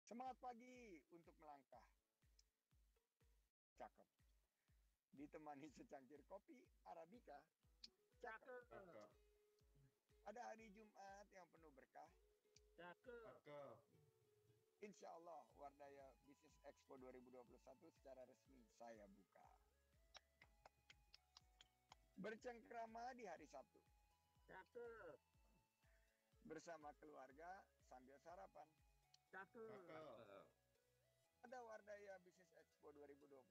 Semangat pagi untuk melangkah. Cakep. Ditemani secangkir kopi Arabica. Cakep. Cakep. Ada hari Jumat yang penuh berkah. Cakep. Insya Allah Wardaya Business Expo 2021 secara resmi saya buka. Bercengkrama di hari Sabtu. Cakep. Bersama keluarga sambil sarapan. Cakep. Ada Wardaya Business Expo 2021.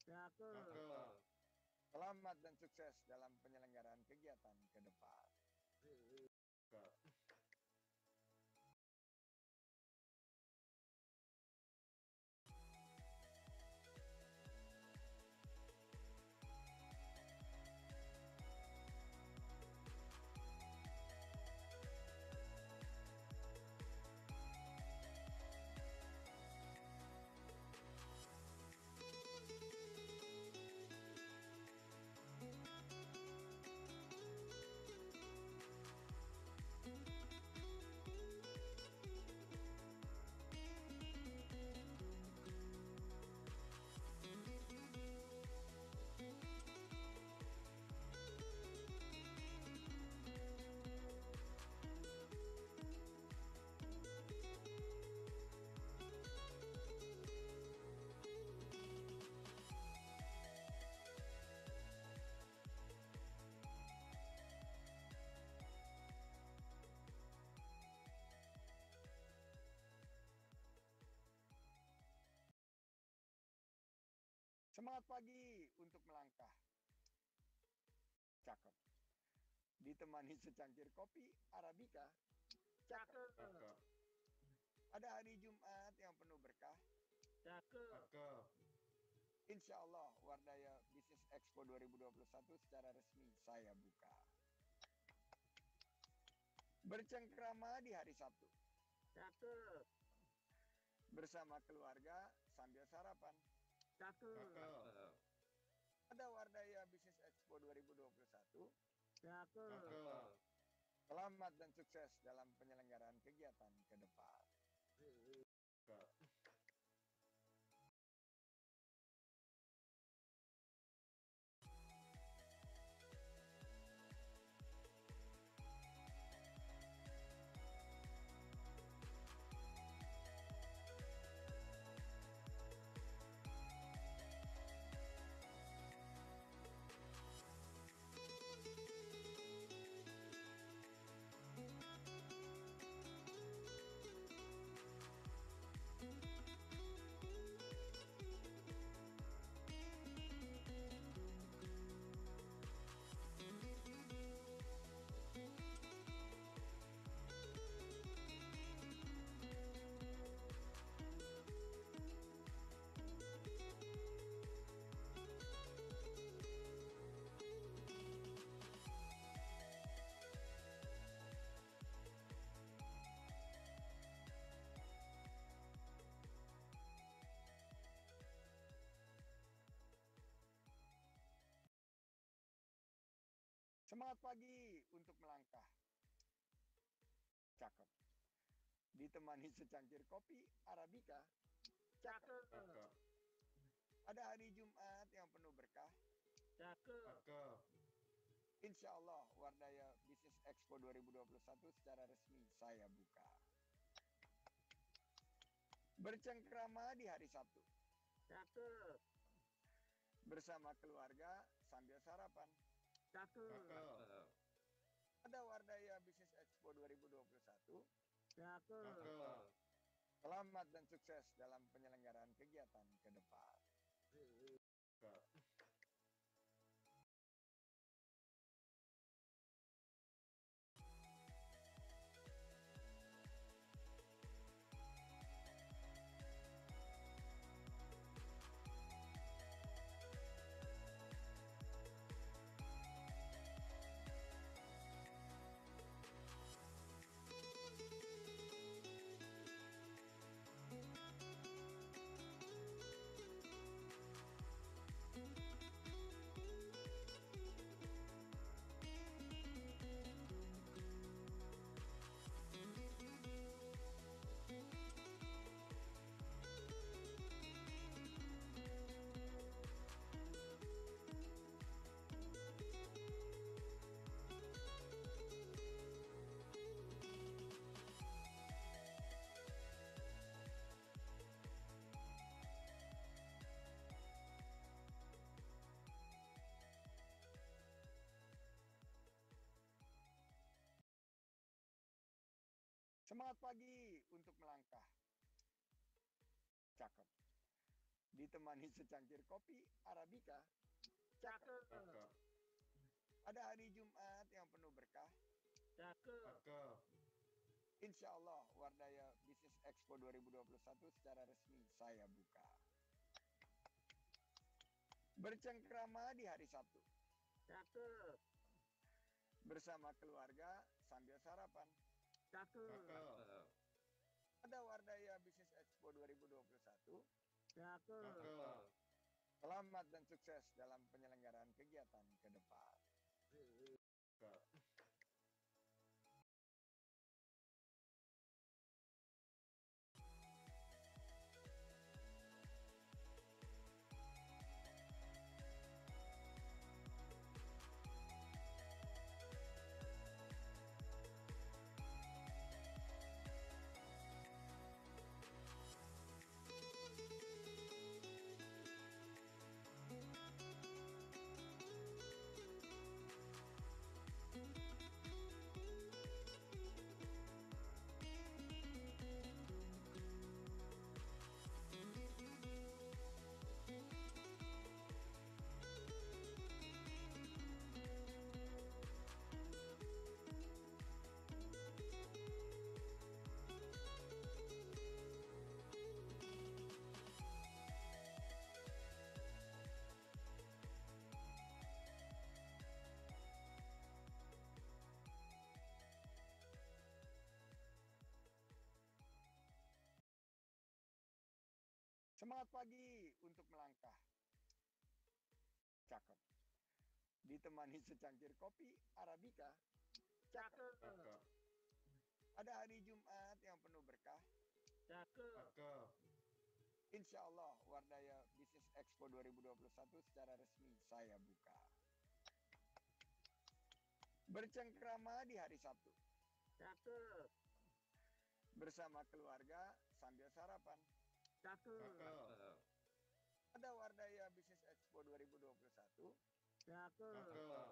Cakep. Selamat dan sukses dalam penyelenggaraan kegiatan ke depan. Semangat pagi untuk melangkah. Cakep. Ditemani secangkir kopi Arabica. Cakep. Ada hari Jumat yang penuh berkah. Cakep. Insya Allah Wardaya Business Expo 2021 secara resmi saya buka. Bercengkrama di hari Sabtu. Cakep. Bersama keluarga sambil sarapan. Cakep. Ada Wardaya Business Expo 2021. Cakep. Selamat dan sukses dalam penyelenggaraan kegiatan ke depan. Semangat pagi untuk melangkah. Cakep. Ditemani secangkir kopi Arabica. Cakep. Ada hari Jumat yang penuh berkah. Cakep. Insya Allah Wardaya Business Expo 2021 secara resmi saya buka. Bercengkrama di hari Sabtu. Cakep. Bersama keluarga sambil sarapan. Cakep. Ada Wardaya Business Expo 2021. Cakep. Selamat dan sukses dalam penyelenggaraan kegiatan ke depan. Semangat pagi untuk melangkah. Cakep. Ditemani secangkir kopi Arabica. Cakep. Cakep. Ada hari Jumat yang penuh berkah. Cakep. Cakep. Insya Allah Wardaya Business Expo 2021 secara resmi saya buka. Bercengkrama di hari Sabtu. Cakep. Bersama keluarga sambil sarapan. Cakep. Cakep. Ada Wardaya Business Expo 2021. Cakep. Cakep. Selamat dan sukses dalam penyelenggaraan kegiatan ke depan. Cakep. Semangat pagi untuk melangkah. Cakep. Ditemani secangkir kopi Arabica. Cakep. Cakep. Ada hari Jumat yang penuh berkah. Cakep. Cakep. Insya Allah Wardaya Business Expo 2021 secara resmi saya buka. Bercengkrama di hari Sabtu. Cakep. Bersama keluarga sambil sarapan. Cakep. Cakep. Ada Wardaya Business Expo 2021. Cakep. Cakep.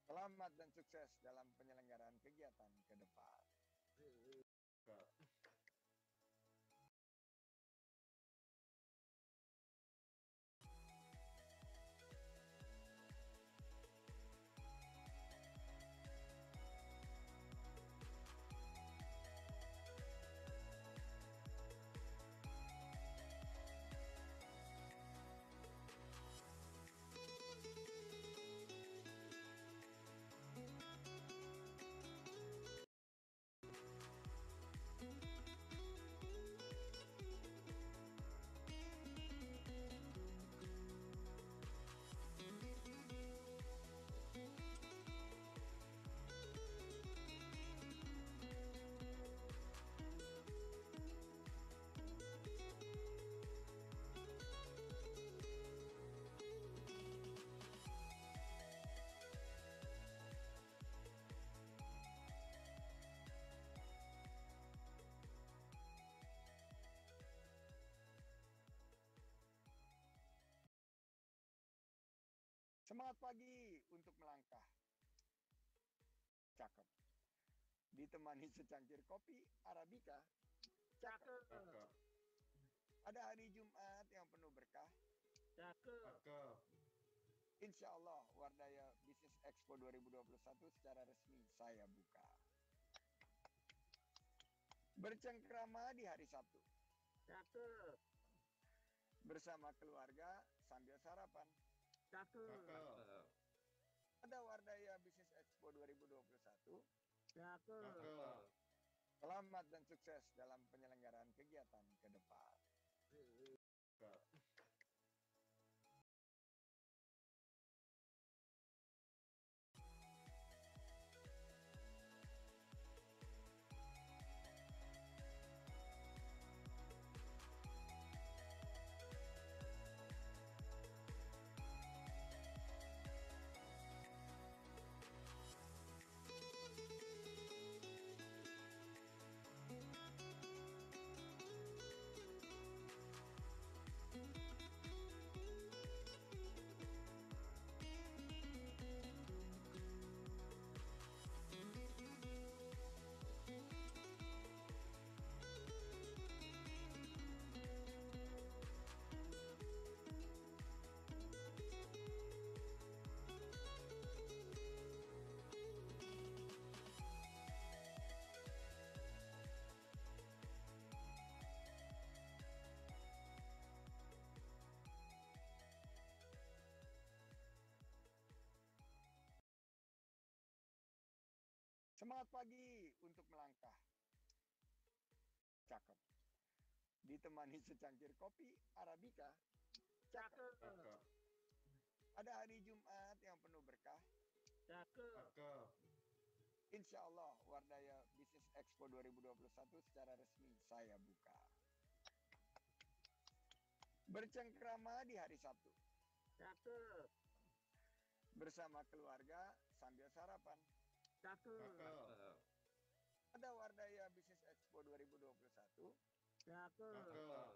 Selamat dan sukses dalam penyelenggaraan kegiatan ke depan. Cakep. Semangat pagi untuk melangkah. Cakep. Ditemani secangkir kopi Arabica. Cakep. Cakep. Ada hari Jumat yang penuh berkah. Cakep. Cakep. Insya Allah Wardaya Business Expo 2021 secara resmi saya buka. Bercengkrama di hari Sabtu. Cakep. Bersama keluarga sambil sarapan. Cakep. Cakep. Ada Wardaya Business Expo 2021. Cakep. Cakep. Selamat dan sukses dalam penyelenggaraan kegiatan ke depan. Cakep. Semangat pagi untuk melangkah. Cakep. Ditemani secangkir kopi Arabica. Cakep. Cakep. Pada hari Jumat yang penuh berkah, Cakep. Cakep. insya Allah Wardaya Business Expo 2021 secara resmi saya buka. Bercengkrama di hari Sabtu Cakep. bersama keluarga sambil sarapan. Cakep. Cakep. Pada Wardaya Business Expo 2021, Cakep. Cakep.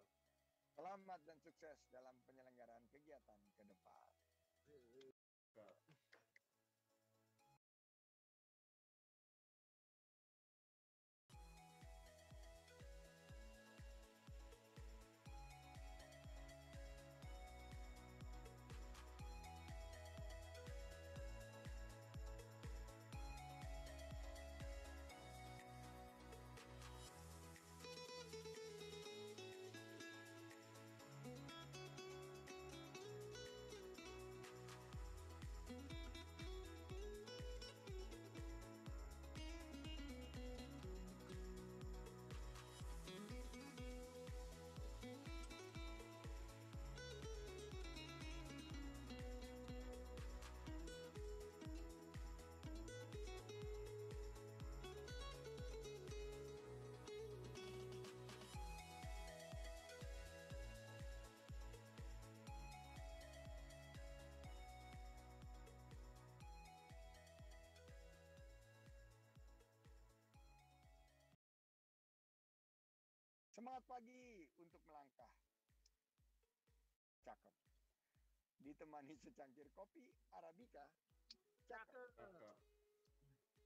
selamat dan sukses dalam penyelenggaraan kegiatan ke depan. Cakep. Semangat pagi untuk melangkah. Cakep. Ditemani secangkir kopi Arabica. Cakep. Cakep.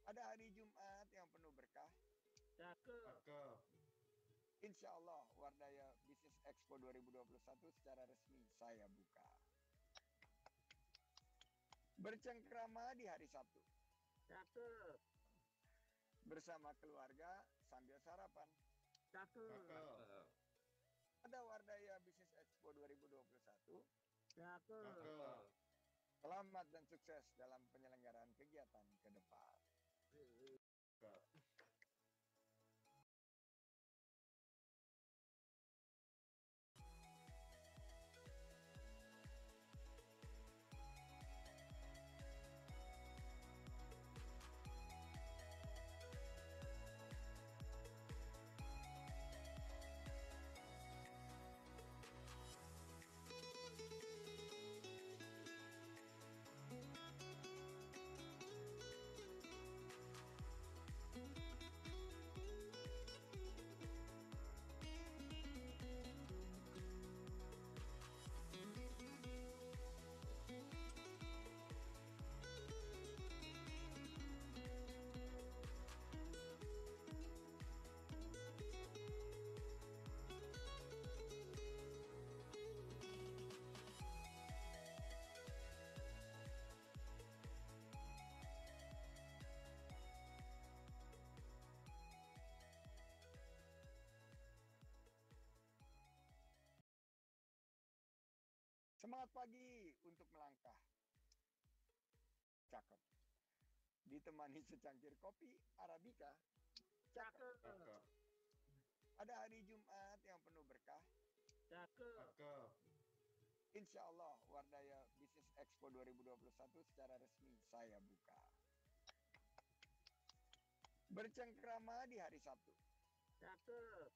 Pada hari Jumat yang penuh berkah, Cakep. Cakep. insya Allah Wardaya Business Expo 2021 secara resmi saya buka. Bercengkrama di hari Sabtu Cakep. bersama keluarga sambil sarapan. Cakep. Cakep. Pada Wardaya Business Expo 2021, Cakep. Cakep. selamat dan sukses dalam penyelenggaraan kegiatan ke depan. Cakep. Semangat pagi untuk melangkah. Cakep. Ditemani secangkir kopi Arabica. Cakep. Cakep. Pada hari Jumat yang penuh berkah, Cakep. Cakep. insya Allah Wardaya Business Expo 2021 secara resmi saya buka. Bercengkrama di hari Sabtu Cakep.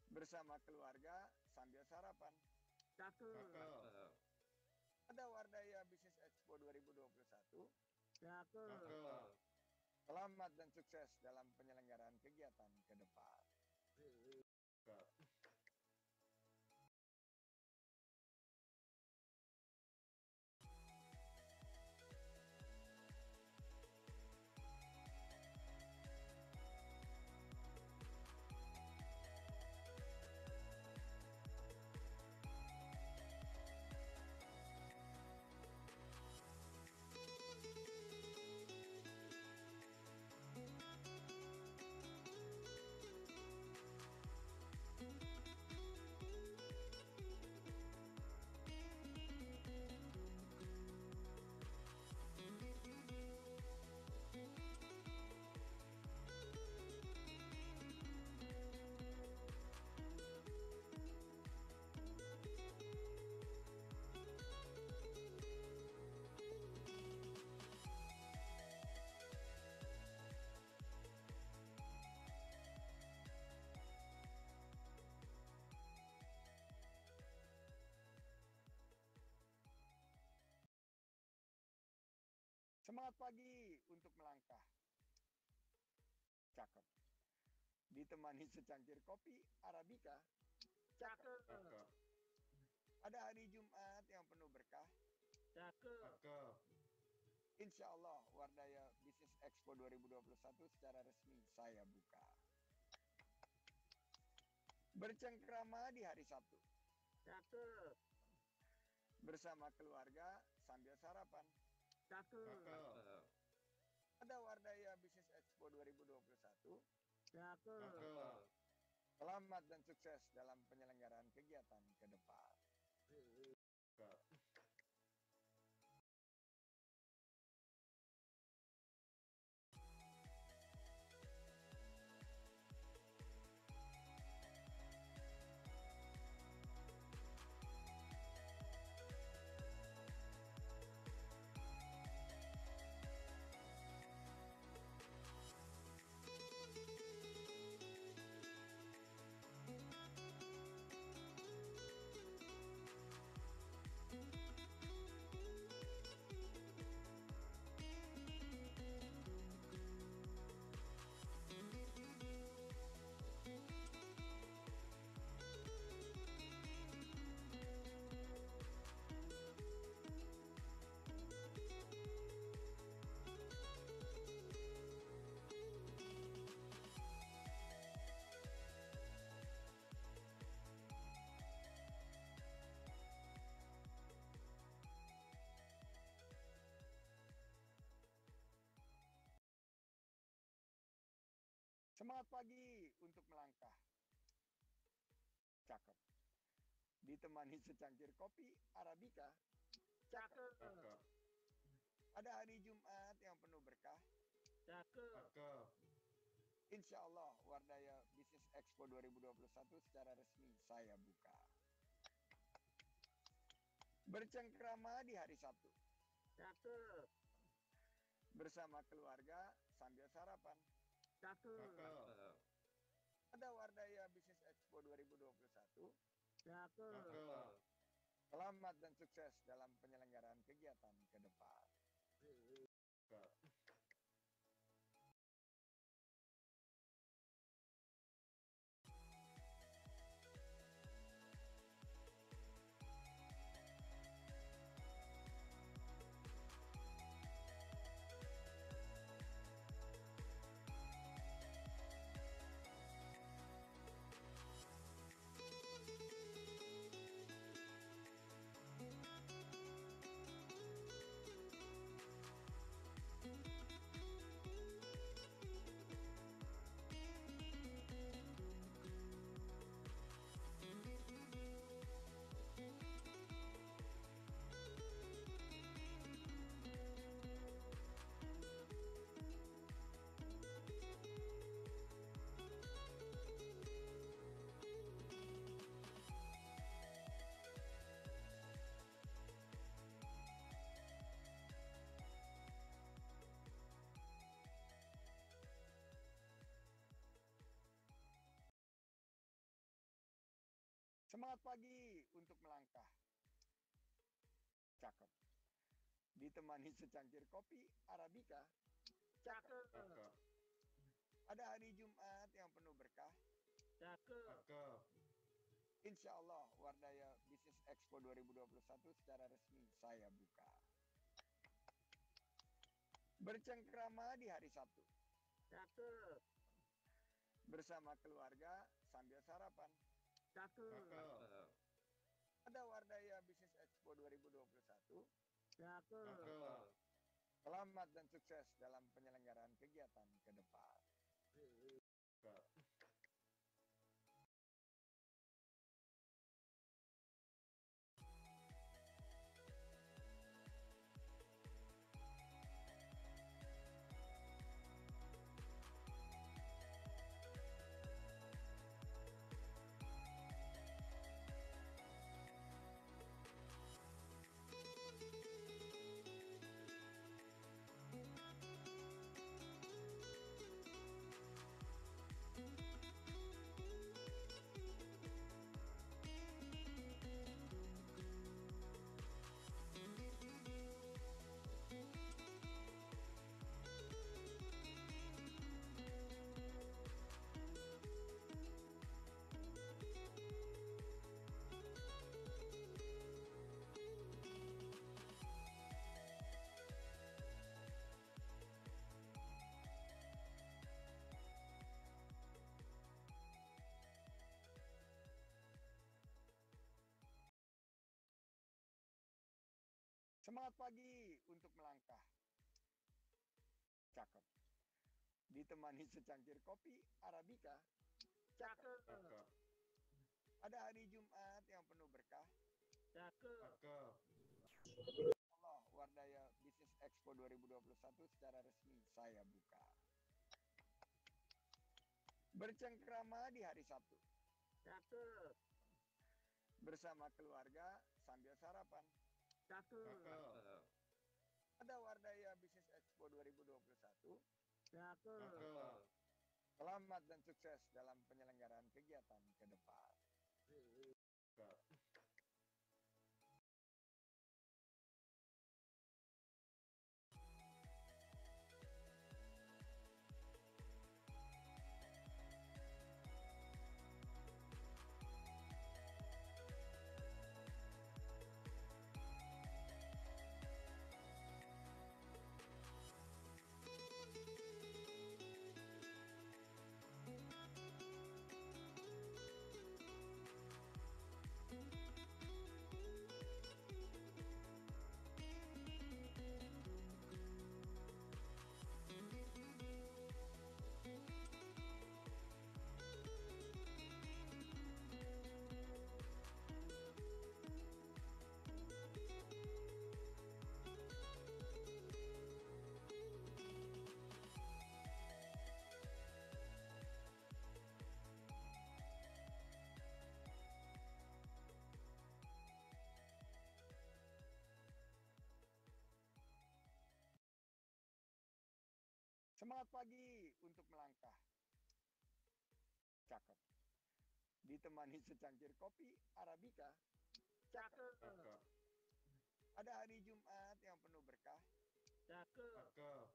bersama keluarga sambil sarapan. Cakep. Cakep. Pada Wardaya Business Expo 2021, Cakep. Cakep. selamat dan sukses dalam penyelenggaraan kegiatan ke depan. Cakep. Semangat pagi untuk melangkah. Cakep. Ditemani secangkir kopi Arabica. Cakep. Cakep. Ada hari Jumat yang penuh berkah. Cakep. Cakep. Insya Allah Wardaya Business Expo 2021 secara resmi saya buka. Bercengkrama di hari Sabtu. Cakep. Bersama keluarga sambil sarapan. Cakep. Cakep. Ada Wardaya Business Expo 2021. Cakep. Cakep. Selamat dan sukses dalam penyelenggaraan kegiatan ke depan. Cakep. Semangat pagi untuk melangkah. Cakep. Ditemani secangkir kopi Arabica. Cakep. Cakep. Ada hari Jumat yang penuh berkah. Cakep. Cakep. Insya Allah Wardaya Business Expo 2021 secara resmi saya buka. Bercengkrama di hari Sabtu. Cakep. Bersama keluarga sambil sarapan. Cakep. Cakep. Ada Wardaya Business Expo 2021. Cakep. Cakep. Selamat dan sukses dalam penyelenggaraan kegiatan ke depan. Cakep. Semangat pagi untuk melangkah. Cakep. Ditemani secangkir kopi Arabica. Cakep. Cakep. Ada hari Jumat yang penuh berkah. Cakep. Cakep. Insya Allah Wardaya Business Expo 2021 secara resmi saya buka. Bercengkrama di hari Sabtu. Cakep. Bersama keluarga sambil sarapan. Cakep. Cakep. Ada Wardaya Business Expo 2021. Cakep. Cakep. Selamat dan sukses dalam penyelenggaraan kegiatan ke depan. Cakep. Semangat pagi untuk melangkah. Cakep. Ditemani secangkir kopi Arabica. Cakep. Cakep. Ada hari Jumat yang penuh berkah. Cakep. Cakep. Allah, Wardaya Business Expo 2021 secara resmi saya buka. Bercengkrama di hari Sabtu. Cakep. Bersama keluarga sambil sarapan. Cakep. Cakep. Ada Wardaya Business Expo 2021. Cakep. Cakep. Selamat dan sukses dalam penyelenggaraan kegiatan ke depan. Cakep. Semangat pagi untuk melangkah. Cakep. Ditemani secangkir kopi Arabica. Cakep. Cakep. Ada hari Jumat yang penuh berkah. Cakep. Cakep.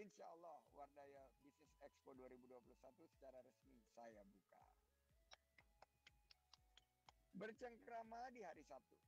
Insya Allah Wardaya Business Expo 2021 secara resmi saya buka. Bercengkrama di hari Sabtu.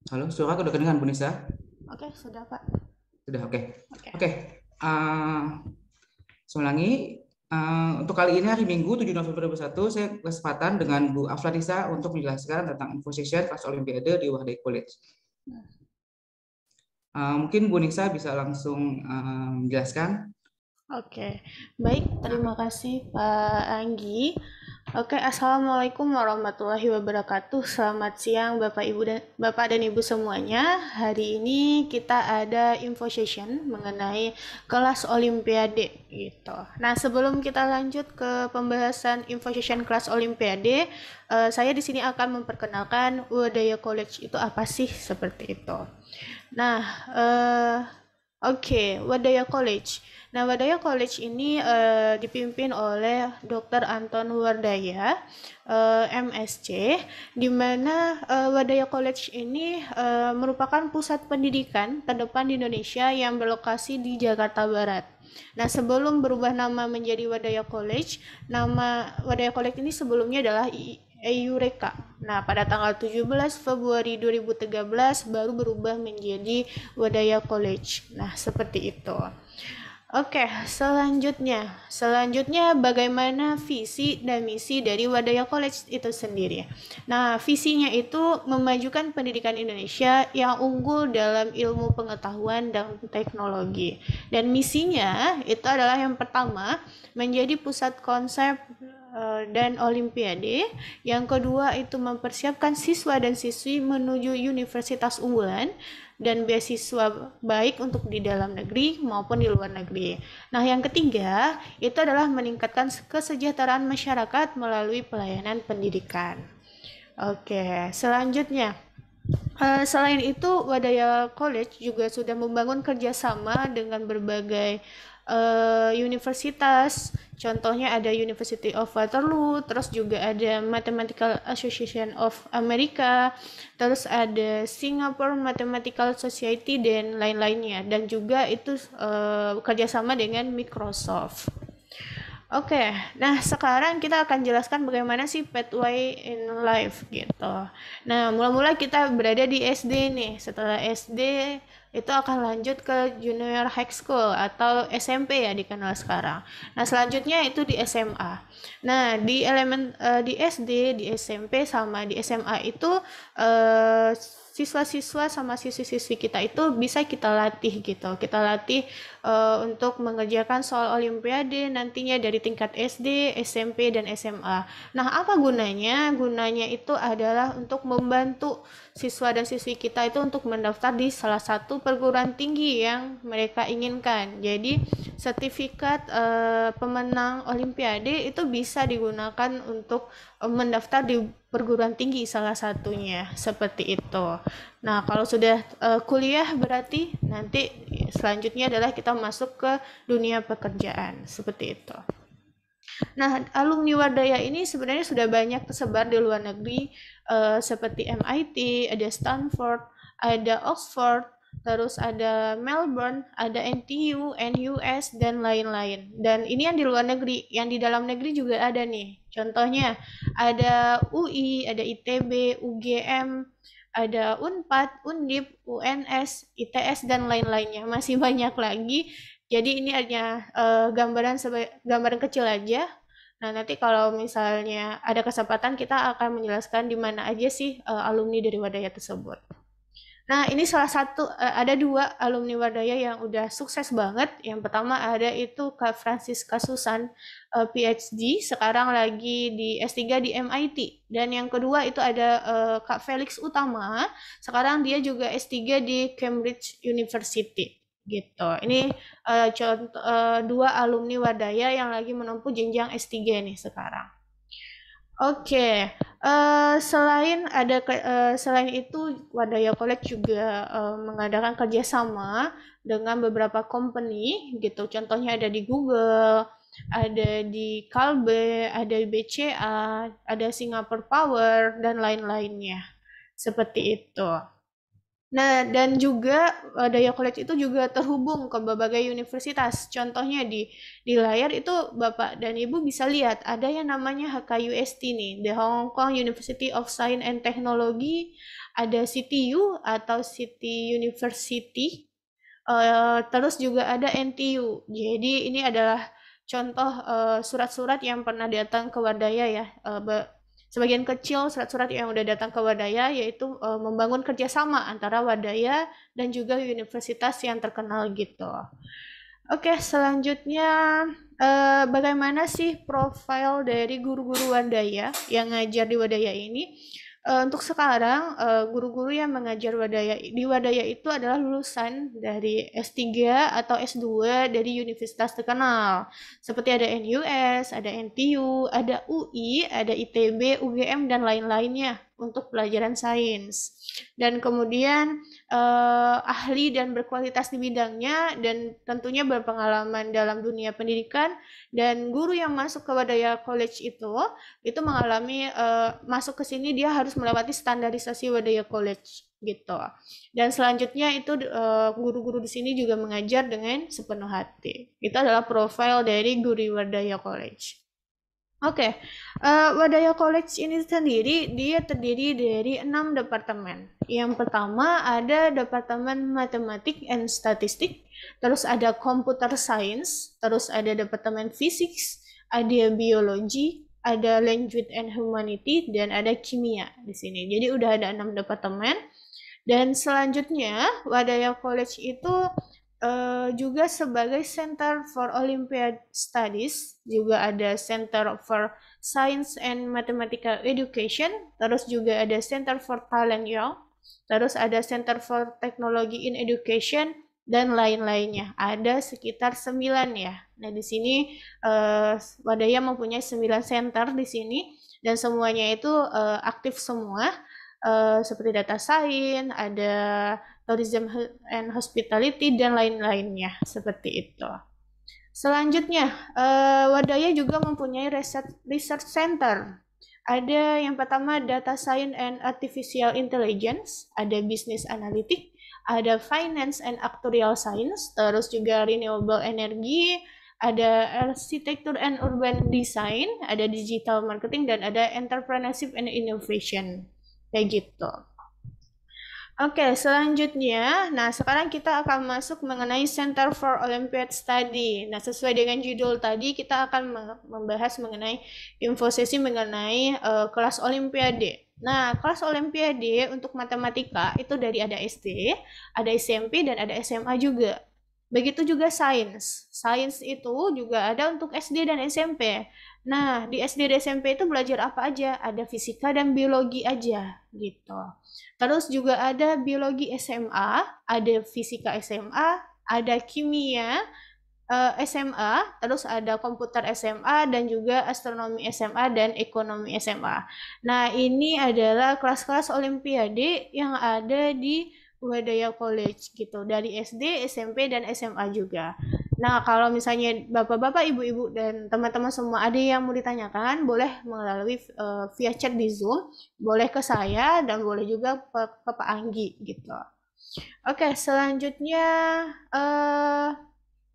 Halo, suara aku udah kedengaran, Bu Nisa? Oke, sudah Pak. Sudah, oke. Oke. Oke, saya ulangi. Untuk kali ini hari Minggu 7 November 2021, saya kesempatan dengan Bu Afladisa untuk menjelaskan tentang info session kelas Olimpiade di Wardaya College. Mungkin Bu Nisa bisa langsung menjelaskan. Oke, baik, terima kasih Pak Anggi. Oke, Assalamualaikum warahmatullahi wabarakatuh. Selamat siang Bapak dan Ibu semuanya. Hari ini kita ada info session mengenai kelas Olimpiade gitu. Nah, sebelum kita lanjut ke pembahasan info session kelas Olimpiade, saya di sini akan memperkenalkan Wardaya College itu apa sih, seperti itu. Nah, oke, Wardaya College. Nah, Wardaya College ini dipimpin oleh Dr. Anton Wardaya, MSc, di mana Wardaya College ini merupakan pusat pendidikan terdepan di Indonesia yang berlokasi di Jakarta Barat. Nah, sebelum berubah nama menjadi Wardaya College, nama Wardaya College ini sebelumnya adalah Eureka. Nah, pada tanggal 17 Februari 2013 baru berubah menjadi Wardaya College. Nah, seperti itu. Oke, selanjutnya bagaimana visi dan misi dari Wadaya College itu sendiri. Nah, visinya itu memajukan pendidikan Indonesia yang unggul dalam ilmu pengetahuan dan teknologi. Dan misinya itu adalah yang pertama, menjadi pusat konsep dan olimpiade. Yang kedua itu mempersiapkan siswa dan siswi menuju universitas unggulan dan beasiswa baik untuk di dalam negeri maupun di luar negeri. Nah, yang ketiga itu adalah meningkatkan kesejahteraan masyarakat melalui pelayanan pendidikan. Oke, selanjutnya. Selain itu, Wadaya College juga sudah membangun kerjasama dengan berbagai universitas. Contohnya ada University of Waterloo, terus juga ada Mathematical Association of America, terus ada Singapore Mathematical Society dan lain-lainnya. Dan juga itu kerjasama dengan Microsoft. Oke, nah sekarang kita akan jelaskan bagaimana sih pathway in life gitu. Nah, mula-mula kita berada di SD nih. Setelah SD itu akan lanjut ke junior high school atau SMP ya dikenal sekarang. Nah, selanjutnya itu di SMA. Nah, di SD, di SMP sama di SMA itu siswa-siswa sama siswi-siswi kita itu bisa kita latih gitu. Kita latih untuk mengerjakan soal olimpiade nantinya dari tingkat SD, SMP, dan SMA. Nah, apa gunanya? Gunanya itu adalah untuk membantu siswa dan siswi kita itu untuk mendaftar di salah satu perguruan tinggi yang mereka inginkan. Jadi, sertifikat pemenang olimpiade itu bisa digunakan untuk mendaftar di perguruan tinggi salah satunya, seperti itu. Nah, kalau sudah kuliah berarti nanti selanjutnya adalah kita masuk ke dunia pekerjaan, seperti itu. Nah, alumni Wadaya ini sebenarnya sudah banyak tersebar di luar negeri, seperti MIT, ada Stanford, ada Oxford, terus ada Melbourne, ada NTU, NUS, dan lain-lain. Dan ini yang di luar negeri, yang di dalam negeri juga ada nih. Contohnya ada UI, ada ITB, UGM, ada Unpad, Undip, UNS, ITS, dan lain-lainnya. Masih banyak lagi. Jadi ini hanya gambaran kecil aja. Nah, nanti kalau misalnya ada kesempatan kita akan menjelaskan di mana aja sih alumni dari Wadaya tersebut. Nah, ini salah satu, ada 2 alumni Wadaya yang udah sukses banget. Yang pertama ada itu Kak Francisca Susan, PhD, sekarang lagi di S3 di MIT. Dan yang kedua itu ada Kak Felix Utama, sekarang dia juga S3 di Cambridge University. Gitu. Ini contoh 2 alumni Wadaya yang lagi menempuh jenjang S3 nih sekarang. Oke, selain itu Wadaya College juga mengadakan kerjasama dengan beberapa company gitu. Contohnya ada di Google, ada di Kalbe, ada di BCA, ada Singapore Power, dan lain-lainnya. Seperti itu. Nah, dan juga Wadaya College itu juga terhubung ke berbagai universitas. Contohnya di layar itu Bapak dan Ibu bisa lihat ada yang namanya HKUST nih, The Hong Kong University of Science and Technology, ada CTU atau City University, terus juga ada NTU. Jadi ini adalah contoh surat-surat yang pernah datang ke Wadaya ya. Sebagian kecil surat-surat yang udah datang ke Wadaya yaitu membangun kerjasama antara Wadaya dan juga universitas yang terkenal gitu. Oke, selanjutnya bagaimana sih profil dari guru-guru Wadaya yang ngajar di Wadaya ini? Untuk sekarang guru-guru yang mengajar di Wadaya itu adalah lulusan dari S3 atau S2 dari universitas terkenal. Seperti ada NUS, ada NTU, ada UI, ada ITB, UGM, dan lain-lainnya untuk pelajaran sains. Dan kemudian ahli dan berkualitas di bidangnya dan tentunya berpengalaman dalam dunia pendidikan. Dan guru yang masuk ke Wadaya College itu mengalami masuk ke sini dia harus melewati standarisasi Wadaya College gitu. Dan selanjutnya itu guru-guru di sini juga mengajar dengan sepenuh hati. Itu adalah profil dari guru Wadaya College. Oke, Wadaya College ini sendiri dia terdiri dari 6 departemen. Yang pertama ada Departemen Matematik and Statistik, terus ada Computer Science, terus ada Departemen Physics, ada Biologi, ada Language and Humanity, dan ada Kimia di sini. Jadi udah ada 6 departemen. Dan selanjutnya Wadaya College itu juga sebagai Center for Olympiad Studies, juga ada Center for Science and Mathematical Education, terus juga ada Center for Talent Young, terus ada Center for Technology in Education, dan lain-lainnya. Ada sekitar 9 ya. Nah, di sini Wadaya mempunyai 9 center di sini, dan semuanya itu aktif semua, seperti data science, ada tourism and hospitality, dan lain-lainnya seperti itu. Selanjutnya, Wadaya juga mempunyai research center. Ada yang pertama Data Science and Artificial Intelligence, ada Business Analytics, ada Finance and Actuarial Science, terus juga Renewable Energy, ada Architecture and Urban Design, ada Digital Marketing, dan ada Entrepreneurship and Innovation. Kayak gitu. Oke, selanjutnya, nah sekarang kita akan masuk mengenai Center for Olympiad Study. Nah, sesuai dengan judul tadi, kita akan membahas mengenai infosesi mengenai kelas Olimpiade. Nah, kelas Olimpiade untuk matematika itu dari ada SD, ada SMP, dan ada SMA juga. Begitu juga sains. Sains itu juga ada untuk SD dan SMP. Nah, di SD dan SMP itu belajar apa aja? Ada fisika dan biologi aja, gitu. Terus juga ada biologi SMA, ada fisika SMA, ada kimia SMA, terus ada komputer SMA, dan juga astronomi SMA dan ekonomi SMA. Nah, ini adalah kelas-kelas Olimpiade yang ada di Wadaya College gitu, dari SD, SMP, dan SMA juga. Nah, kalau misalnya bapak-bapak, ibu-ibu, dan teman-teman semua ada yang mau ditanyakan, boleh melalui via chat di Zoom, boleh ke saya, dan boleh juga ke Pak Anggi gitu. Oke, selanjutnya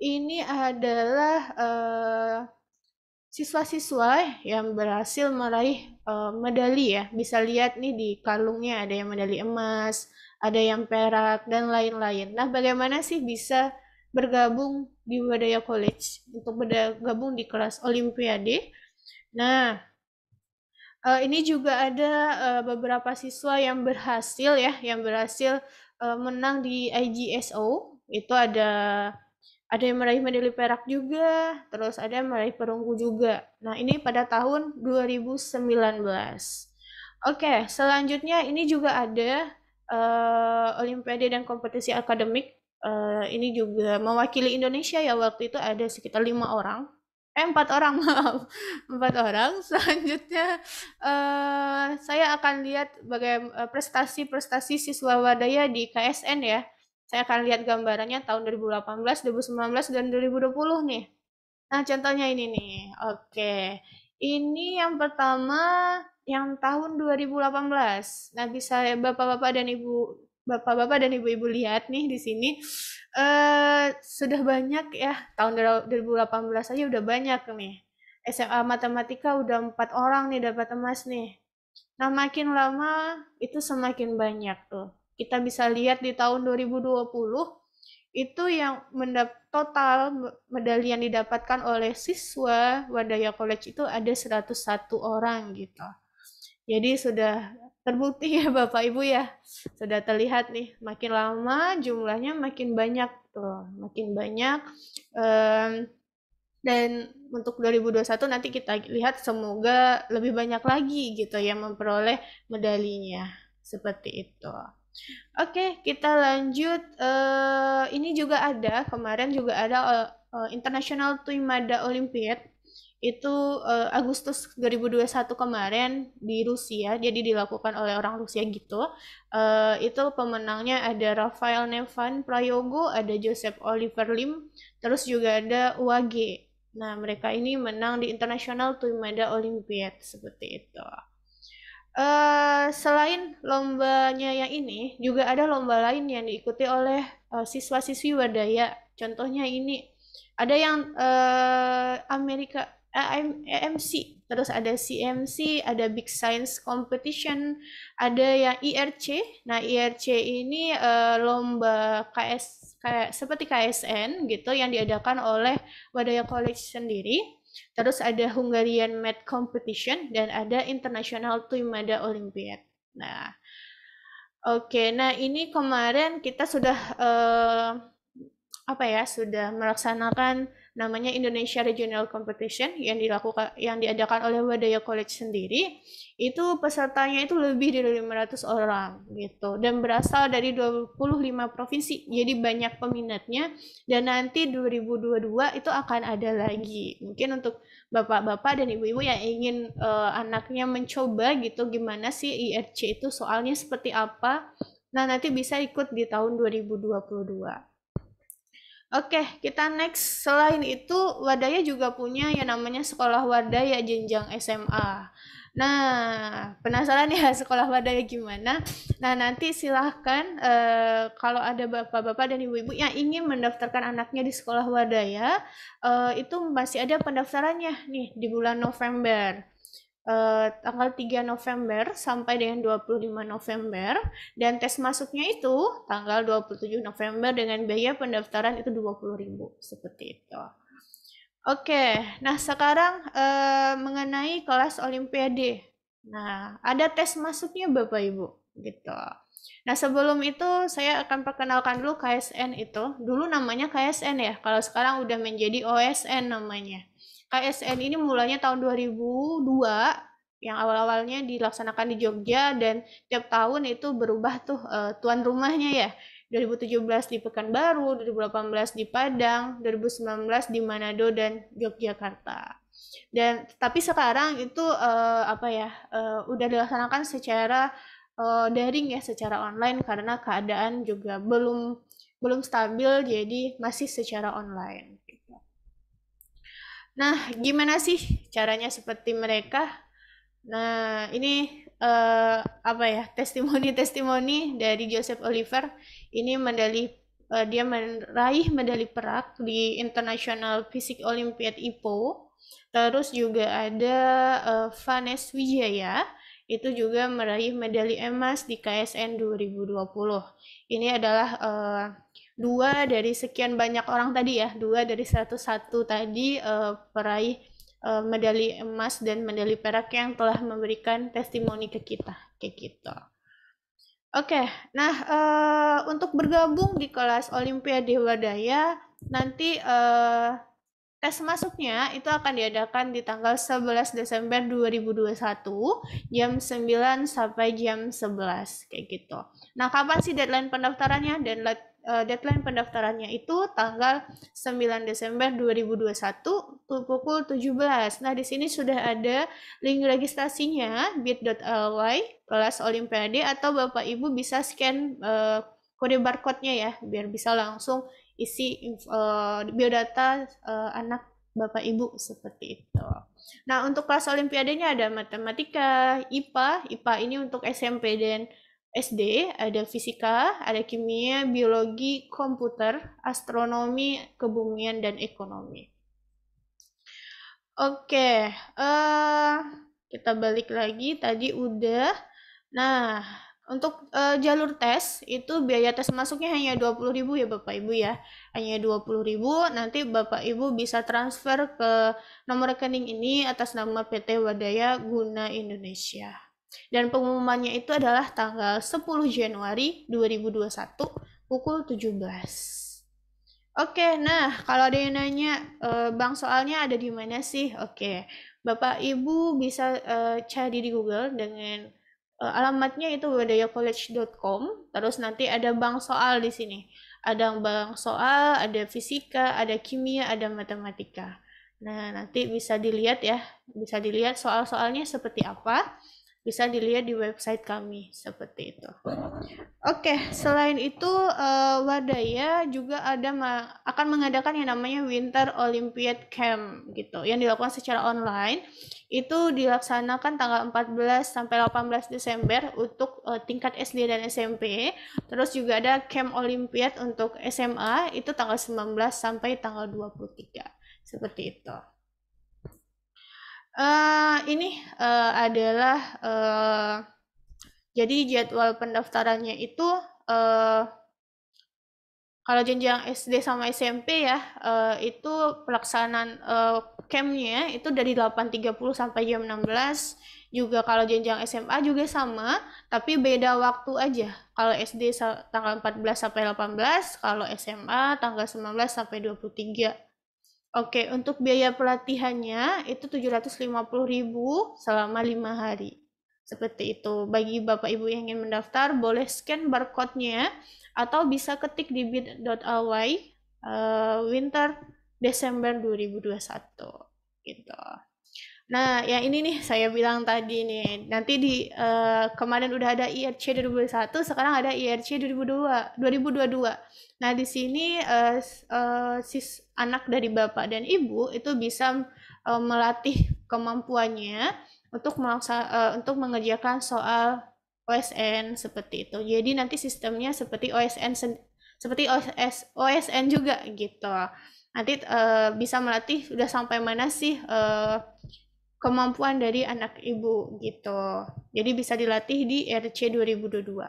ini adalah siswa-siswa yang berhasil meraih medali ya. Bisa lihat nih di kalungnya ada yang medali emas, ada yang perak, dan lain-lain. Nah, bagaimana sih bisa bergabung di Wadaya College untuk bergabung di kelas Olimpiade? Nah, ini juga ada beberapa siswa yang berhasil ya, menang di IGSO. Itu ada yang meraih medali perak juga, terus ada yang meraih perunggu juga. Nah, ini pada tahun 2019. Oke, selanjutnya ini juga ada Olimpiade dan kompetisi akademik. Ini juga mewakili Indonesia ya, waktu itu ada sekitar 4 orang, maaf, 4 orang. Selanjutnya saya akan lihat bagaimana prestasi siswa Wadaya di KSN ya. Saya akan lihat gambarannya tahun 2018, 2019, dan 2020 nih. Nah, contohnya ini nih. Oke. Ini yang pertama yang tahun 2018. Nah, bisa Bapak-bapak dan Ibu-ibu lihat nih di sini. Sudah banyak ya, tahun 2018 aja udah banyak nih. SMA Matematika udah 4 orang nih dapat emas nih. Nah, makin lama itu semakin banyak tuh. Kita bisa lihat di tahun 2020 itu yang total medali yang didapatkan oleh siswa Wadaya College itu ada 101 orang gitu. Jadi sudah terbukti ya Bapak Ibu ya. Sudah terlihat nih, makin lama jumlahnya makin banyak tuh, makin banyak. Dan untuk 2021 nanti kita lihat semoga lebih banyak lagi gitu yang memperoleh medalinya. Seperti itu. Oke, kita lanjut. Ini juga ada, kemarin juga ada International Tuimada Olympiad. Itu Agustus 2021 kemarin di Rusia, jadi dilakukan oleh orang Rusia gitu. Itu pemenangnya ada Rafael Nevan Prayogo, ada Joseph Oliver Lim, terus juga ada UAG. Nah, mereka ini menang di International Tuimada Olympiad, seperti itu. Selain lombanya yang ini, juga ada lomba lain yang diikuti oleh siswa-siswi Wadaya. Contohnya ini, ada yang EMC, terus ada CMC, ada Big Science Competition, ada yang IRC. Nah, IRC ini lomba kayak seperti KSN gitu yang diadakan oleh Wadaya College sendiri. Terus ada Hungarian Math Competition dan ada International Tuimada Olympiad. Nah, oke. Nah, ini kemarin kita sudah sudah melaksanakan namanya Indonesia Regional Competition yang diadakan oleh Wadaya College sendiri. Itu pesertanya itu lebih dari 500 orang gitu dan berasal dari 25 provinsi. Jadi banyak peminatnya dan nanti 2022 itu akan ada lagi. Mungkin untuk bapak-bapak dan ibu-ibu yang ingin anaknya mencoba gitu gimana sih IRC itu soalnya seperti apa. Nah, nanti bisa ikut di tahun 2022. Oke, kita next. Selain itu, Wadaya juga punya yang namanya Sekolah Wadaya Jenjang SMA. Nah, penasaran ya Sekolah Wadaya gimana? Nah, nanti silahkan kalau ada bapak-bapak dan ibu-ibu yang ingin mendaftarkan anaknya di Sekolah Wadaya, itu masih ada pendaftarannya nih di bulan November. Tanggal 3 November sampai dengan 25 November dan tes masuknya itu tanggal 27 November dengan biaya pendaftaran itu 20.000 seperti itu. Oke, nah sekarang mengenai kelas Olimpiade. Nah, ada tes masuknya Bapak Ibu gitu. Nah, sebelum itu saya akan perkenalkan dulu KSN itu. Dulu namanya KSN ya, kalau sekarang udah menjadi OSN namanya. KSN ini mulanya tahun 2002 yang awal-awalnya dilaksanakan di Jogja dan tiap tahun itu berubah tuh tuan rumahnya ya. 2017 di Pekanbaru, 2018 di Padang, 2019 di Manado dan Yogyakarta. Dan tapi sekarang itu udah dilaksanakan secara daring ya, secara online karena keadaan juga belum stabil jadi masih secara online. Nah, gimana sih caranya seperti mereka? Nah, ini testimoni dari Joseph Oliver. Ini dia meraih medali perak di International Physics Olympiad IPO. Terus juga ada Vanes Wijaya, itu juga meraih medali emas di KSN 2020. Ini adalah dua dari sekian banyak orang tadi ya, 2 dari 101 tadi peraih medali emas dan medali perak yang telah memberikan testimoni ke kita, kayak gitu. Oke, nah untuk bergabung di kelas Olimpiade Wadaya, nanti tes masuknya itu akan diadakan di tanggal 11 Desember 2021 jam 9 sampai jam 11 kayak gitu. Nah, kapan sih deadline pendaftarannya? Deadline pendaftarannya itu tanggal 9 Desember 2021 pukul 17. Nah, di sini sudah ada link registrasinya bit.ly kelas Olimpiade atau Bapak Ibu bisa scan kode barcode-nya ya biar bisa langsung isi biodata anak Bapak Ibu seperti itu. Nah, untuk kelas Olimpiadenya ada matematika, IPA ini untuk SMP dan SD, ada fisika, ada kimia, biologi, komputer, astronomi, kebumian, dan ekonomi. Oke, kita balik lagi, tadi udah. Nah, untuk jalur tes, itu biaya tes masuknya hanya 20.000 ya Bapak Ibu ya. Hanya 20.000, nanti Bapak Ibu bisa transfer ke nomor rekening ini atas nama PT Wadaya Guna Indonesia. Dan pengumumannya itu adalah tanggal 10 Januari 2021 pukul 17. Oke, nah kalau ada yang nanya, Bang soalnya ada di mana sih? Oke, Bapak Ibu bisa cari di Google dengan alamatnya itu wadayacollege.com. Terus nanti ada bank soal di sini. Ada bank soal, ada fisika, ada kimia, ada matematika. Nah, nanti bisa dilihat ya, bisa dilihat soal-soalnya seperti apa. Bisa dilihat di website kami seperti itu. Oke, selain itu Wadaya juga akan mengadakan yang namanya Winter Olympiad Camp gitu, yang dilakukan secara online. Itu dilaksanakan tanggal 14 sampai 18 Desember untuk tingkat SD dan SMP. Terus juga ada Camp Olympiad untuk SMA itu tanggal 19 sampai tanggal 23. Seperti itu. Ini adalah jadi jadwal pendaftarannya itu kalau jenjang SD sama SMP ya, itu pelaksanaan campnya itu dari 8.30 sampai jam 16. Juga kalau jenjang SMA juga sama, tapi beda waktu aja. Kalau SD tanggal 14 sampai 18, kalau SMA tanggal 19 sampai 23. Oke, untuk biaya pelatihannya itu 750.000 selama 5 hari. Seperti itu. Bagi Bapak Ibu yang ingin mendaftar, boleh scan barcode-nya atau bisa ketik di bit.ly winter Desember 2021 gitu. Nah, yang ini nih saya bilang tadi nih, nanti di kemarin udah ada IRC 2021, sekarang ada IRC 2022. Nah, di sini anak dari Bapak dan Ibu itu bisa melatih kemampuannya untuk mengerjakan soal OSN seperti itu. Jadi nanti sistemnya seperti OSN juga gitu. Nanti bisa melatih udah sampai mana sih kemampuan dari anak ibu gitu. Jadi bisa dilatih di RC 2022.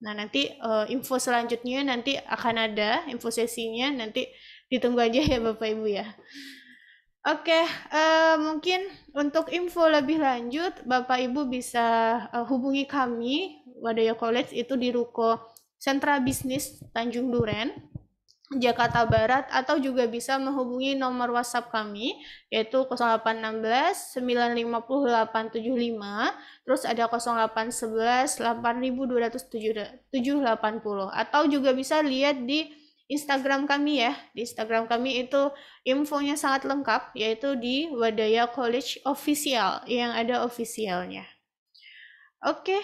Nah, nanti info selanjutnya nanti akan ada info sesinya, nanti ditunggu aja ya Bapak Ibu ya. Oke, mungkin untuk info lebih lanjut Bapak Ibu bisa hubungi kami Wadaya College itu di Ruko Sentra Bisnis Tanjung Duren, Jakarta Barat, atau juga bisa menghubungi nomor WhatsApp kami yaitu 0816 950 875, terus ada 0811 8207 780, atau juga bisa lihat di Instagram kami ya. Di Instagram kami itu infonya sangat lengkap, yaitu di Wadaya College Official yang ada officialnya. Oke,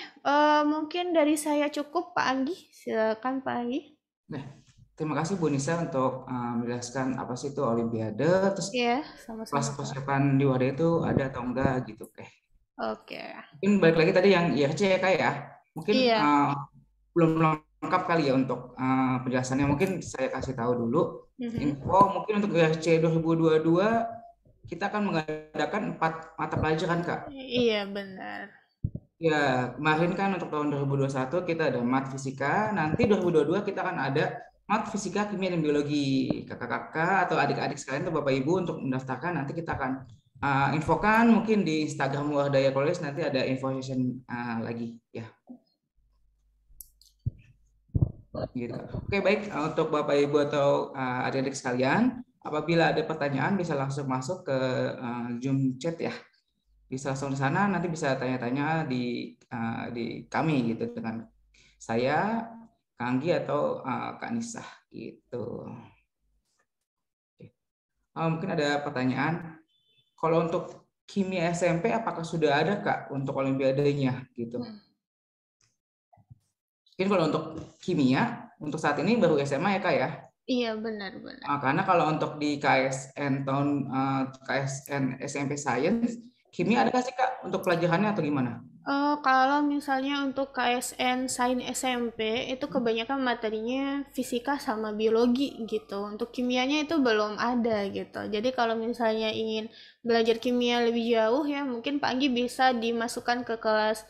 mungkin dari saya cukup Pak Anggi. Silakan Pak Anggi. Nah, terima kasih Bu Nisa untuk menjelaskan apa sih itu Olimpiade, terus sama-sama. kelas persiapan di Wadaya itu ada atau enggak gitu. Oke. Mungkin balik lagi tadi yang IRC ya Kak ya. Mungkin belum lengkap kali ya untuk penjelasannya. Mungkin saya kasih tahu dulu. Info mungkin untuk IRC 2022 kita akan mengadakan 4 mata pelajaran Kak. Iya benar. Ya, kemarin kan untuk tahun 2021 kita ada mat fisika, nanti 2022 kita akan ada mat fisika, kimia, dan biologi. Kakak-kakak atau adik-adik sekalian atau Bapak Ibu untuk mendaftarkan, nanti kita akan infokan mungkin di Instagram Wadaya College, nanti ada info session lagi ya. Gitu. Oke, baik, untuk Bapak Ibu atau adik-adik sekalian, apabila ada pertanyaan bisa langsung masuk ke Zoom chat ya. Bisa langsung di sana, nanti bisa tanya-tanya di kami gitu dengan saya, Kak Anggi atau Kak Nisa gitu. Mungkin ada pertanyaan. Kalau untuk kimia SMP apakah sudah ada Kak untuk olimpiadenya gitu? Mungkin kalau untuk kimia untuk saat ini baru SMA ya Kak ya? Iya benar. Karena kalau untuk di KSN KSN SMP Science kimia ada nggak sih Kak untuk pelajarannya atau gimana? Kalau misalnya untuk KSN Sains SMP itu kebanyakan materinya fisika sama biologi gitu. Untuk kimianya itu belum ada gitu. Jadi kalau misalnya ingin belajar kimia lebih jauh ya mungkin Pak Anggi bisa dimasukkan ke kelas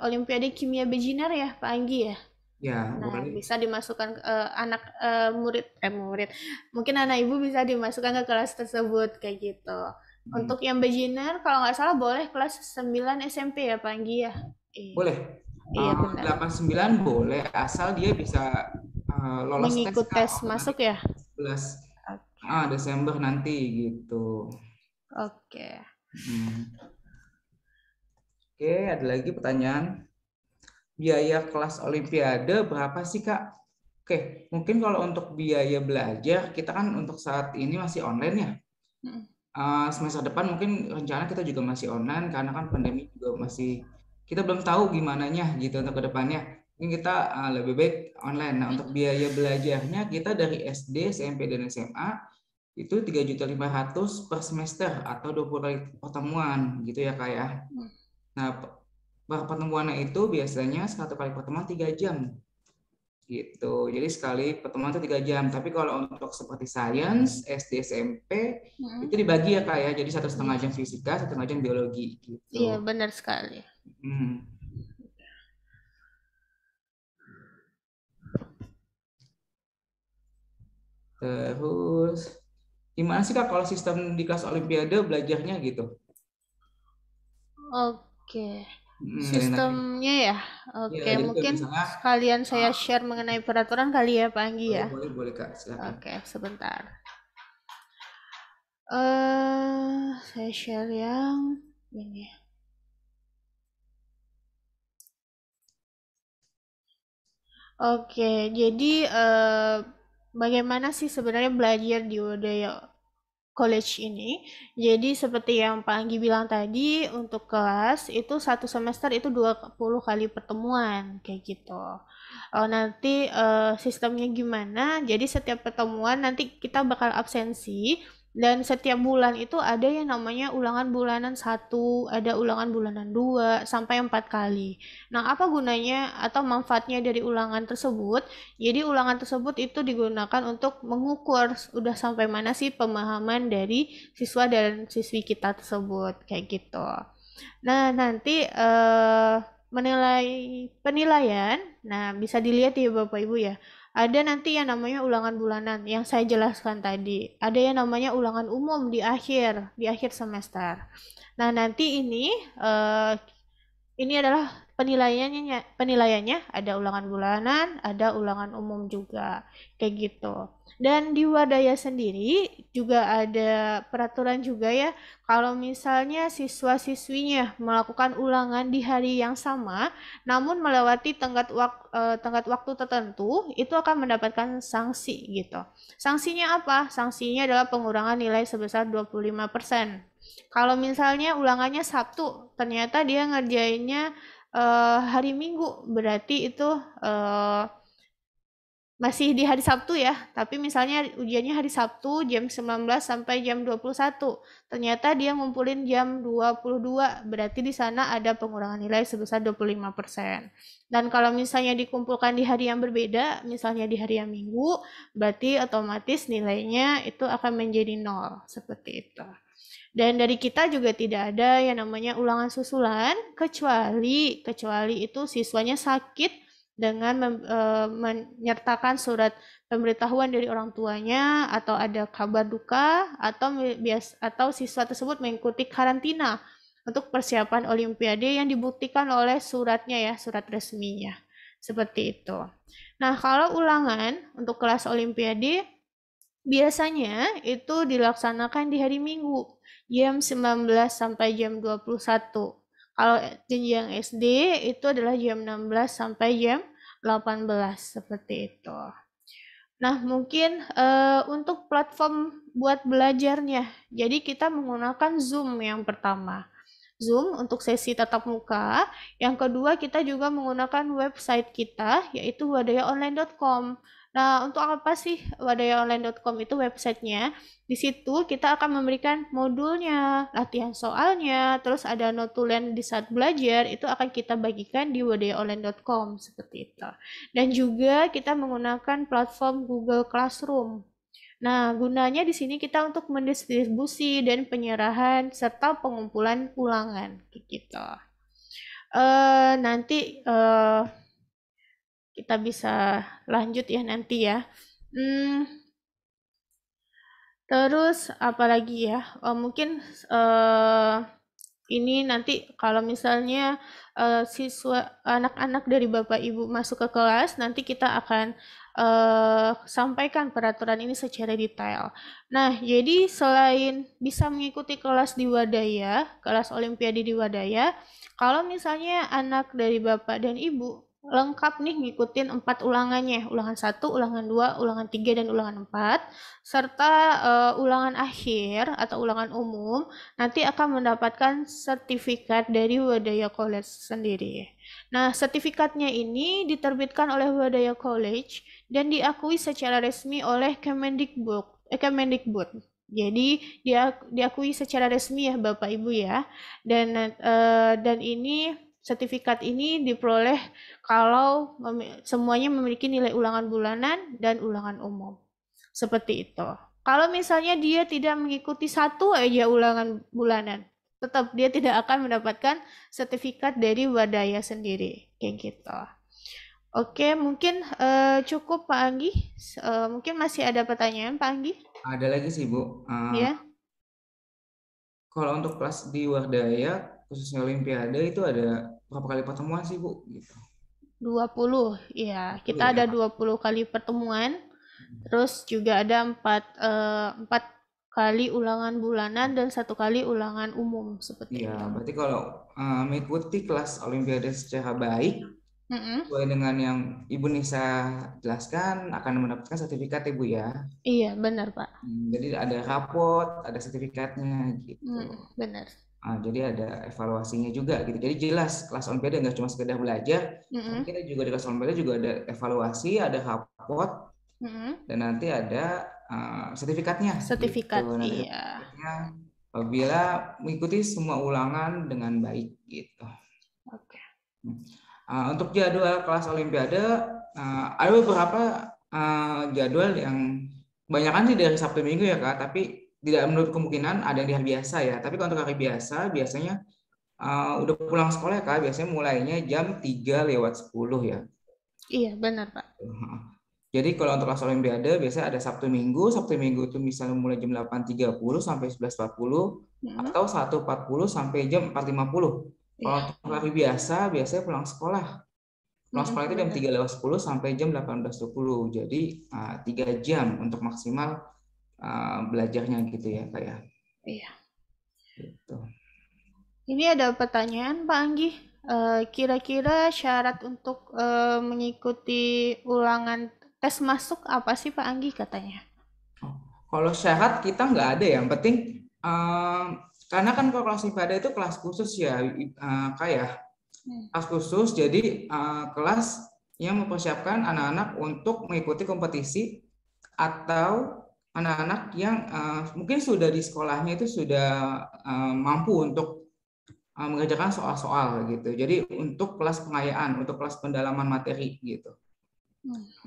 Olimpiade Kimia Beginner ya Pak Anggi ya. Ya, nah, bisa dimasukkan anak murid. Mungkin anak ibu bisa dimasukkan ke kelas tersebut kayak gitu. Untuk yang beginner, kalau nggak salah boleh kelas 9 SMP ya Pak Anggi ya? Boleh. Iya benar. 89 boleh, asal dia bisa lolos mengikut tes masuk ya? 11 Desember nanti gitu. Oke. Oke, ada lagi pertanyaan. Biaya kelas Olimpiade berapa sih Kak? Oke, mungkin kalau untuk biaya belajar, kita kan untuk saat ini masih online ya. Semester depan mungkin rencana kita juga masih online karena kan pandemi juga masih kita belum tahu gimananya gitu untuk kedepannya. Mungkin kita lebih baik online. Nah untuk biaya belajarnya kita dari SD, SMP dan SMA itu 3.500.000 per semester atau 20 kali pertemuan gitu ya Kak ya. Nah pertemuannya itu biasanya 1 kali pertemuan 3 jam gitu. Jadi sekali pertemuan itu 3 jam. Tapi kalau untuk seperti sains, SD, SMP itu dibagi ya Kak ya. Jadi 1,5 jam fisika, 1,5 jam biologi gitu. Iya, benar sekali. Terus gimana sih Kak kalau sistem di kelas Olimpiade belajarnya gitu? Oke. Nanti. Sistemnya ya. Oke, Ya, jadi mungkin misalnya, sekalian saya share mengenai peraturan kali ya Pak Anggi ya. boleh Kak, silakan. Oke, sebentar. Saya share yang ini. Oke, jadi bagaimana sih sebenarnya belajar di Wadaya College ini? Jadi seperti yang Pak Anggi bilang tadi, untuk kelas itu 1 semester itu 20 kali pertemuan kayak gitu. Nanti sistemnya gimana? Jadi setiap pertemuan nanti kita bakal absensi. Dan setiap bulan itu ada yang namanya ulangan bulanan 1, ada ulangan bulanan 2, sampai 4 kali. Nah, apa gunanya atau manfaatnya dari ulangan tersebut? Jadi ulangan tersebut itu digunakan untuk mengukur udah sampai mana sih pemahaman dari siswa dan siswi kita tersebut, kayak gitu. Nah, nanti penilaian, nah bisa dilihat ya Bapak Ibu ya. Ada nanti yang namanya ulangan bulanan yang saya jelaskan tadi. Ada yang namanya ulangan umum di akhir semester. Nah, nanti ini adalah penilaiannya ada ulangan bulanan, ada ulangan umum juga. Kayak gitu. Dan di Wadaya sendiri juga ada peraturan juga ya, kalau misalnya siswa-siswinya melakukan ulangan di hari yang sama, namun melewati tenggat waktu tertentu, itu akan mendapatkan sanksi gitu. Sanksinya apa? Sanksinya adalah pengurangan nilai sebesar 25%. Kalau misalnya ulangannya Sabtu, ternyata dia ngerjainnya hari Minggu, berarti itu masih di hari Sabtu ya, tapi misalnya ujiannya hari Sabtu jam 19 sampai jam 21. Ternyata dia ngumpulin jam 22, berarti di sana ada pengurangan nilai sebesar 25%. Dan kalau misalnya dikumpulkan di hari yang berbeda, misalnya di hari yang Minggu, berarti otomatis nilainya itu akan menjadi 0, seperti itu. Dan dari kita juga tidak ada yang namanya ulangan susulan, kecuali itu siswanya sakit dengan menyertakan surat pemberitahuan dari orang tuanya, atau ada kabar duka, atau siswa tersebut mengikuti karantina untuk persiapan Olimpiade yang dibuktikan oleh suratnya ya, surat resminya. Seperti itu. Nah, kalau ulangan untuk kelas Olimpiade biasanya itu dilaksanakan di hari Minggu jam 19 sampai jam 21. Kalau jenjang SD itu adalah jam 16 sampai jam 18, seperti itu. Nah, mungkin untuk platform buat belajarnya, jadi kita menggunakan Zoom yang pertama. Zoom untuk sesi tatap muka. Yang kedua, kita juga menggunakan website kita, yaitu wadayaonline.com. Nah, untuk apa sih wadayaonline.com itu websitenya? Di situ kita akan memberikan modulnya, latihan soalnya, terus ada notulen di saat belajar, itu akan kita bagikan di wadayaonline.com, seperti itu. Dan juga kita menggunakan platform Google Classroom. Nah, gunanya di sini kita untuk mendistribusi dan penyerahan serta pengumpulan ulangan, gitu. Nanti kita bisa lanjut ya nanti ya. Terus apalagi ya? Mungkin ini nanti kalau misalnya siswa anak-anak dari Bapak Ibu masuk ke kelas, nanti kita akan sampaikan peraturan ini secara detail. Nah, jadi selain bisa mengikuti kelas di Wadaya, kelas Olimpiade di Wadaya, kalau misalnya anak dari Bapak dan Ibu lengkap nih ngikutin 4 ulangannya, ulangan 1, ulangan 2, ulangan 3, dan ulangan 4, serta ulangan akhir atau ulangan umum, nanti akan mendapatkan sertifikat dari Wadaya College sendiri. Nah, sertifikatnya ini diterbitkan oleh Wadaya College dan diakui secara resmi oleh Kemendikbud. Jadi diakui secara resmi ya Bapak Ibu ya. Dan ini sertifikat ini diperoleh kalau semuanya memiliki nilai ulangan bulanan dan ulangan umum. Seperti itu. Kalau misalnya dia tidak mengikuti satu aja ulangan bulanan, tetap dia tidak akan mendapatkan sertifikat dari Wadaya sendiri. Kayak gitu. Oke, mungkin cukup Pak Anggi. Mungkin masih ada pertanyaan Pak Anggi? Ada lagi sih Bu. Ya. Kalau untuk kelas di Wadaya, khususnya Olimpiade itu ada berapa kali pertemuan sih Bu? Gitu. 20, ya. Kita ada 20 kali pertemuan. Terus juga ada 4 kali ulangan bulanan dan 1 kali ulangan umum seperti itu. Iya, berarti kalau mengikuti kelas Olimpiade secara baik, sesuai dengan yang Ibu Nisa jelaskan, akan mendapatkan sertifikat Ibu ya. Iya, benar Pak. Jadi ada raport, ada sertifikatnya gitu. Benar. Jadi ada evaluasinya juga gitu. Jadi jelas kelas Olimpiade nggak cuma sekedar belajar, tapi kita juga di kelas Olimpiade juga ada evaluasi, ada raport, dan nanti ada sertifikatnya. Sertifikat, gitu. iya. Apabila mengikuti semua ulangan dengan baik gitu. Oke. Untuk jadwal kelas Olimpiade ada beberapa jadwal yang kebanyakan sih dari Sabtu Minggu ya Kak, tapi tidak menurut kemungkinan ada di hari biasa ya. Tapi kalau untuk hari biasa biasanya udah pulang sekolah ya Kak, biasanya mulainya jam 3:10 ya. Iya benar Pak. Jadi kalau untuk kelas Olimpiade biasanya ada Sabtu Minggu itu misalnya mulai jam 8:30 sampai 11:40 atau 1:40 sampai jam 4:50. Kalau untuk hari biasa biasanya pulang sekolah. Pulang sekolah itu jam 3:10 sampai jam 18:20. Jadi 3 jam untuk maksimal belajarnya gitu ya Kak ya. Iya. Gitu. Ini ada pertanyaan Pak Anggi. Kira-kira syarat untuk mengikuti ulangan tes masuk apa sih Pak Anggi katanya? Kalau syarat kita nggak ada ya. Yang penting karena kan kalau kelas IPADA itu kelas khusus ya kayak kelas khusus, jadi kelas yang mempersiapkan anak-anak untuk mengikuti kompetisi atau anak-anak yang mungkin sudah di sekolahnya itu sudah mampu untuk mengerjakan soal-soal gitu. Jadi untuk kelas pengayaan, untuk kelas pendalaman materi gitu.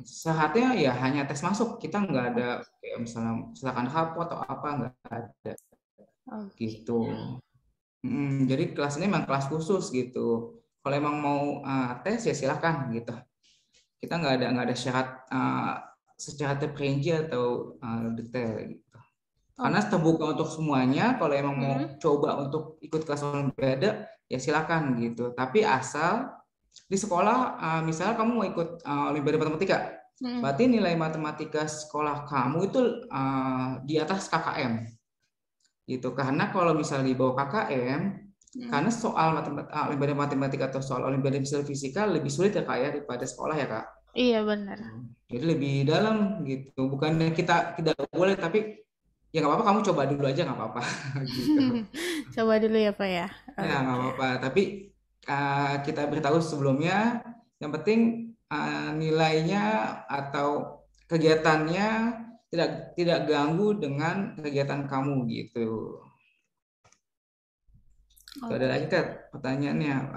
Syaratnya ya hanya tes masuk, kita nggak ada kayak misalkan raport atau apa, nggak ada. Gitu. Jadi kelas ini memang kelas khusus gitu. Kalau emang mau tes ya silahkan gitu. Kita nggak ada syarat secara terperinci atau detail gitu. Karena terbuka untuk semuanya. Kalau emang mau coba untuk ikut kelas Olimpiade ya silahkan gitu. Tapi asal di sekolah misalnya kamu mau ikut Olimpiade Matematika, berarti nilai matematika sekolah kamu itu di atas KKM. Gitu. Karena kalau misalnya di bawah KKM, karena soal Olimpiade Matematika atau soal Olimpiade Fisika lebih sulit ya Kak ya daripada sekolah ya Kak. Iya benar. Jadi lebih dalam gitu. Bukannya kita tidak boleh, tapi ya nggak apa-apa, kamu coba dulu aja nggak apa-apa. Gitu. Coba dulu ya Pak ya. Ya nggak apa-apa. Tapi kita beritahu sebelumnya. Yang penting nilainya atau kegiatannya tidak ganggu dengan kegiatan kamu gitu. Ada lagi Ted pertanyaannya.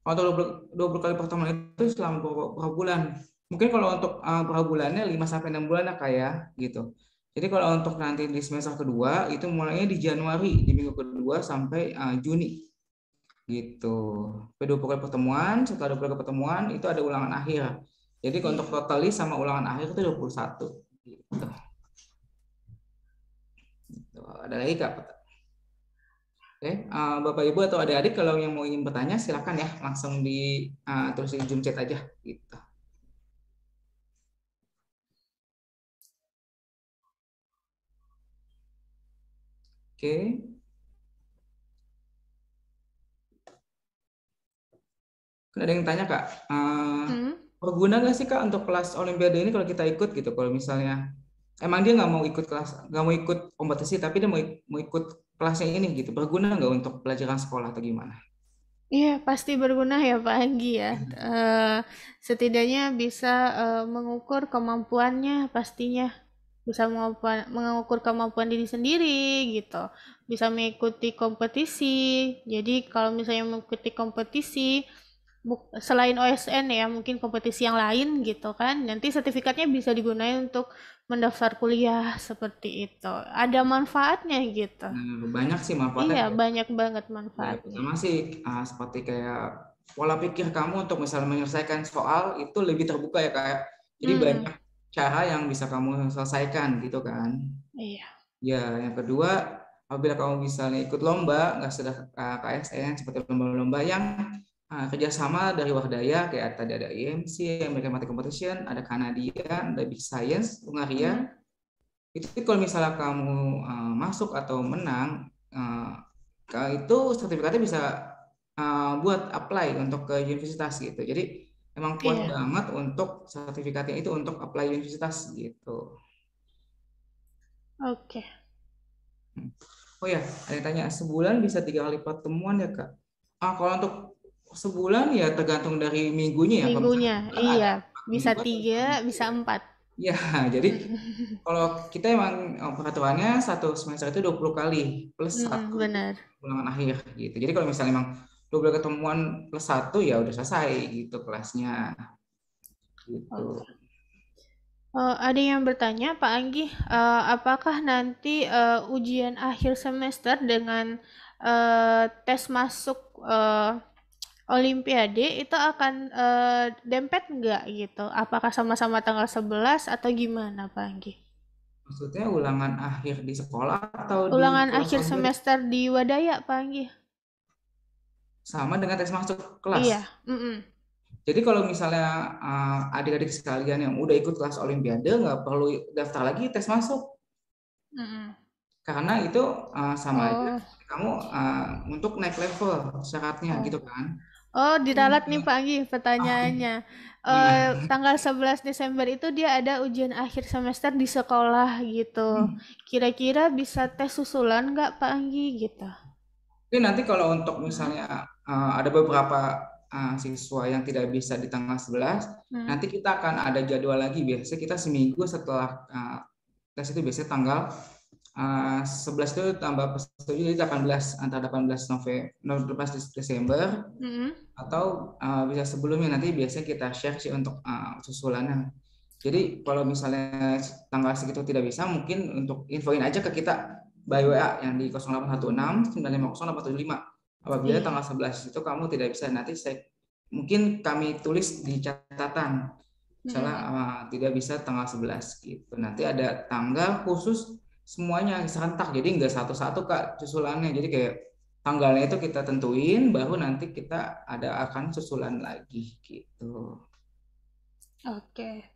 Untuk 20 kali pertemuan itu selama berapa bulan? Mungkin kalau untuk berapa bulannya 5-6 bulan ya kayak gitu. Jadi kalau untuk nanti di semester kedua itu mulainya di Januari, di minggu kedua sampai Juni. Gitu. 20 kali pertemuan, setelah 20 kali pertemuan itu ada ulangan akhir. Jadi untuk totali sama ulangan akhir itu 21. Gitu. Ada lagi Kak? Oke, Bapak Ibu atau adik-adik kalau yang mau ingin bertanya silakan ya, langsung tulis di Zoom chat aja gitu. Oke. Ada yang tanya Kak, berguna nggak sih Kak untuk kelas Olimpiade ini kalau kita ikut gitu? Kalau misalnya emang dia nggak mau ikut kelas, nggak mau ikut kompetisi, tapi dia mau ikut kelasnya ini gitu, berguna nggak untuk pelajaran sekolah atau gimana? Iya pasti berguna ya Pak Anggi ya. Setidaknya bisa mengukur kemampuannya pastinya. bisa mengukur kemampuan diri sendiri gitu, bisa mengikuti kompetisi. Jadi kalau misalnya mengikuti kompetisi selain OSN ya, mungkin kompetisi yang lain gitu kan, nanti sertifikatnya bisa digunakan untuk mendaftar kuliah seperti itu. Ada manfaatnya gitu. Nah, banyak sih manfaatnya. Iya, banyak banget Ya, manfaatnya. pertama sih seperti kayak pola pikir kamu untuk misalnya menyelesaikan soal itu lebih terbuka ya Kak. Jadi banyak cara yang bisa kamu selesaikan gitu kan. Iya. Ya, yang kedua, apabila kamu misalnya ikut lomba, nggak sudah KSN seperti lomba-lomba yang kerjasama dari Wardaya, kayak tadi ada IMC, American Mathematics Competition, ada Canadian, ada Big Science, Hungaria. Itu kalau misalnya kamu masuk atau menang, itu sertifikatnya bisa buat apply untuk ke universitas gitu. Jadi emang kuat banget untuk sertifikatnya itu untuk apply universitas gitu. Oke. Oh ya, ada yang tanya, sebulan bisa 3 kali pertemuan ya Kak? Kalau untuk sebulan ya tergantung dari minggunya ya. Minggunya, iya. Bisa minggu 3, bisa 4. Ya, jadi kalau kita emang peraturannya satu semester itu 20 kali plus 1 benar. ulangan akhir gitu. Jadi kalau misalnya emang 12 ketemuan plus 1 ya udah selesai gitu kelasnya. Gitu. Ada yang bertanya, Pak Anggi, apakah nanti ujian akhir semester dengan tes masuk Olimpiade itu akan dempet nggak gitu? Apakah sama-sama tanggal 11 atau gimana, Pak Anggi? Maksudnya ulangan akhir di sekolah atau Ulangan di akhir semester di Wadaya, Pak Anggi? Sama dengan tes masuk kelas? Iya. Jadi kalau misalnya adik-adik sekalian yang udah ikut kelas Olimpiade nggak perlu daftar lagi tes masuk, karena itu sama aja kamu untuk naik level syaratnya gitu kan. Oh, diralat nih Pak Anggi pertanyaannya. Tanggal 11 Desember itu dia ada ujian akhir semester di sekolah gitu. Kira-kira bisa tes susulan nggak Pak Anggi gitu? Oke, nanti kalau untuk misalnya ada beberapa siswa yang tidak bisa di tanggal 11, nanti kita akan ada jadwal lagi. Biasanya kita seminggu setelah tes itu biasanya tanggal 11 itu tambah 7, jadi 18, antara 18 Desember atau bisa sebelumnya, nanti biasanya kita share sih untuk susulannya. Jadi kalau misalnya tanggal segitu tidak bisa, mungkin untuk infoin aja ke kita by WA yang di 0816 950 875. Apabila tanggal 11 itu kamu tidak bisa, nanti mungkin kami tulis di catatan misalnya tidak bisa tanggal 11 gitu. Nanti ada tanggal khusus semuanya serentak, jadi nggak satu-satu Kak susulannya. Jadi kayak tanggalnya itu kita tentuin, baru nanti kita akan susulan lagi gitu. Oke.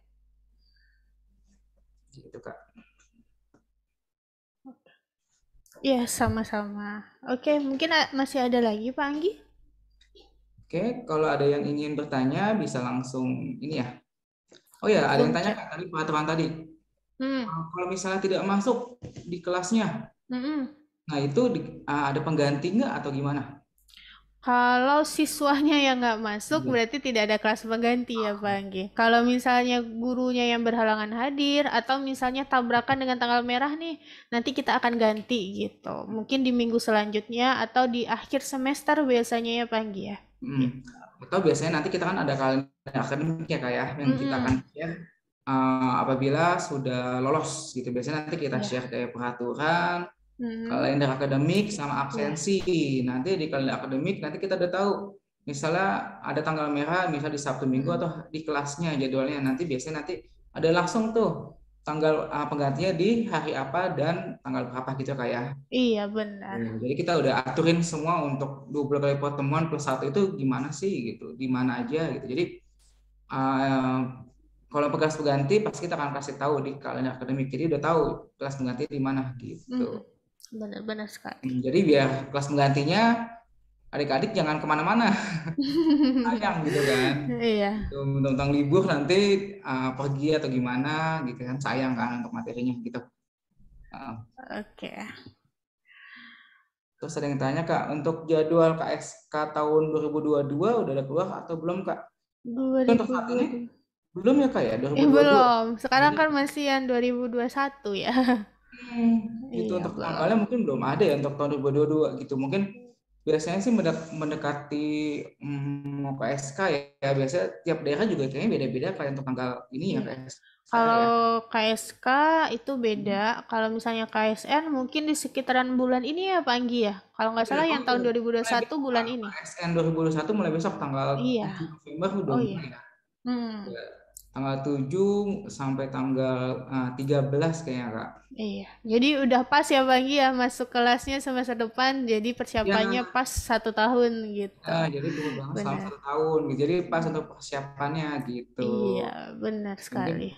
Gitu Kak. Ya, sama-sama. Oke, mungkin masih ada lagi Pak Anggi? Oke, kalau ada yang ingin bertanya bisa langsung ini ya. Oh ya, ada yang tanya Kak tadi peraturan tadi. Kalau misalnya tidak masuk di kelasnya, nah itu ada pengganti nggak atau gimana? Kalau siswanya yang nggak masuk, berarti tidak ada kelas pengganti ya Pak Anggi. Kalau misalnya gurunya yang berhalangan hadir, atau misalnya tabrakan dengan tanggal merah nih, nanti kita akan ganti gitu. Mungkin di minggu selanjutnya, atau di akhir semester biasanya ya Pak Anggi ya. Atau biasanya nanti kita kan ada kalender akademik ya Kak ya, yang kita akan share apabila sudah lolos gitu. Biasanya nanti kita share kayak peraturan, kalender akademik sama absensi. Nanti di kalender akademik nanti kita udah tahu misalnya ada tanggal merah, misal di Sabtu Minggu atau di kelasnya jadwalnya. Nanti biasanya nanti ada langsung tuh tanggal penggantinya di hari apa dan tanggal berapa gitu Kak ya. Iya benar. Jadi kita udah aturin semua untuk 20 kali pertemuan plus 1 itu gimana sih gitu, di mana aja gitu. Jadi kalau kelas pengganti pasti kita akan kasih tahu di kalender akademik. Jadi udah tahu kelas pengganti di mana gitu. Benar sekali. Jadi biar kelas penggantinya adik-adik jangan kemana-mana, sayang gitu kan. Iya. Tentang libur nanti pergi atau gimana gitu kan, sayang kan untuk materinya gitu. Oke. Terus ada yang tanya Kak, untuk jadwal KSK tahun 2022 udah ada keluar atau belum Kak? Untuk saat ini Belum ya Kak ya, 2022. Belum. Sekarang Jadi kan masih yang 2021 ya. itu Iya, untuk belum. tanggalnya mungkin belum ada ya untuk tahun 2022 gitu. Mungkin biasanya sih mendekati mau ke SK ya. Biasanya tiap daerah juga kayaknya beda-beda kayak untuk tanggal ini ya Iya. KSK Kalau ya. KSK itu beda. Kalau misalnya KSN mungkin di sekitaran bulan ini ya Pak Anggi ya. Kalau nggak salah yang tahun Mulai 2021 besok bulan Kak. ini. ASN 2021 mulai besok tanggal Iya. 7 November udah Oh iya. mulai ya. Hmm. Ya, tanggal 7 sampai tanggal 13 kayaknya Kak. Iya. Jadi udah pas ya Pak Anggi ya masuk kelasnya semester depan. Jadi persiapannya Ya, pas 1 tahun gitu. jadi libur banget selama Benar. 1 tahun gitu. Jadi pas untuk persiapannya gitu. Iya, benar Mungkin sekali.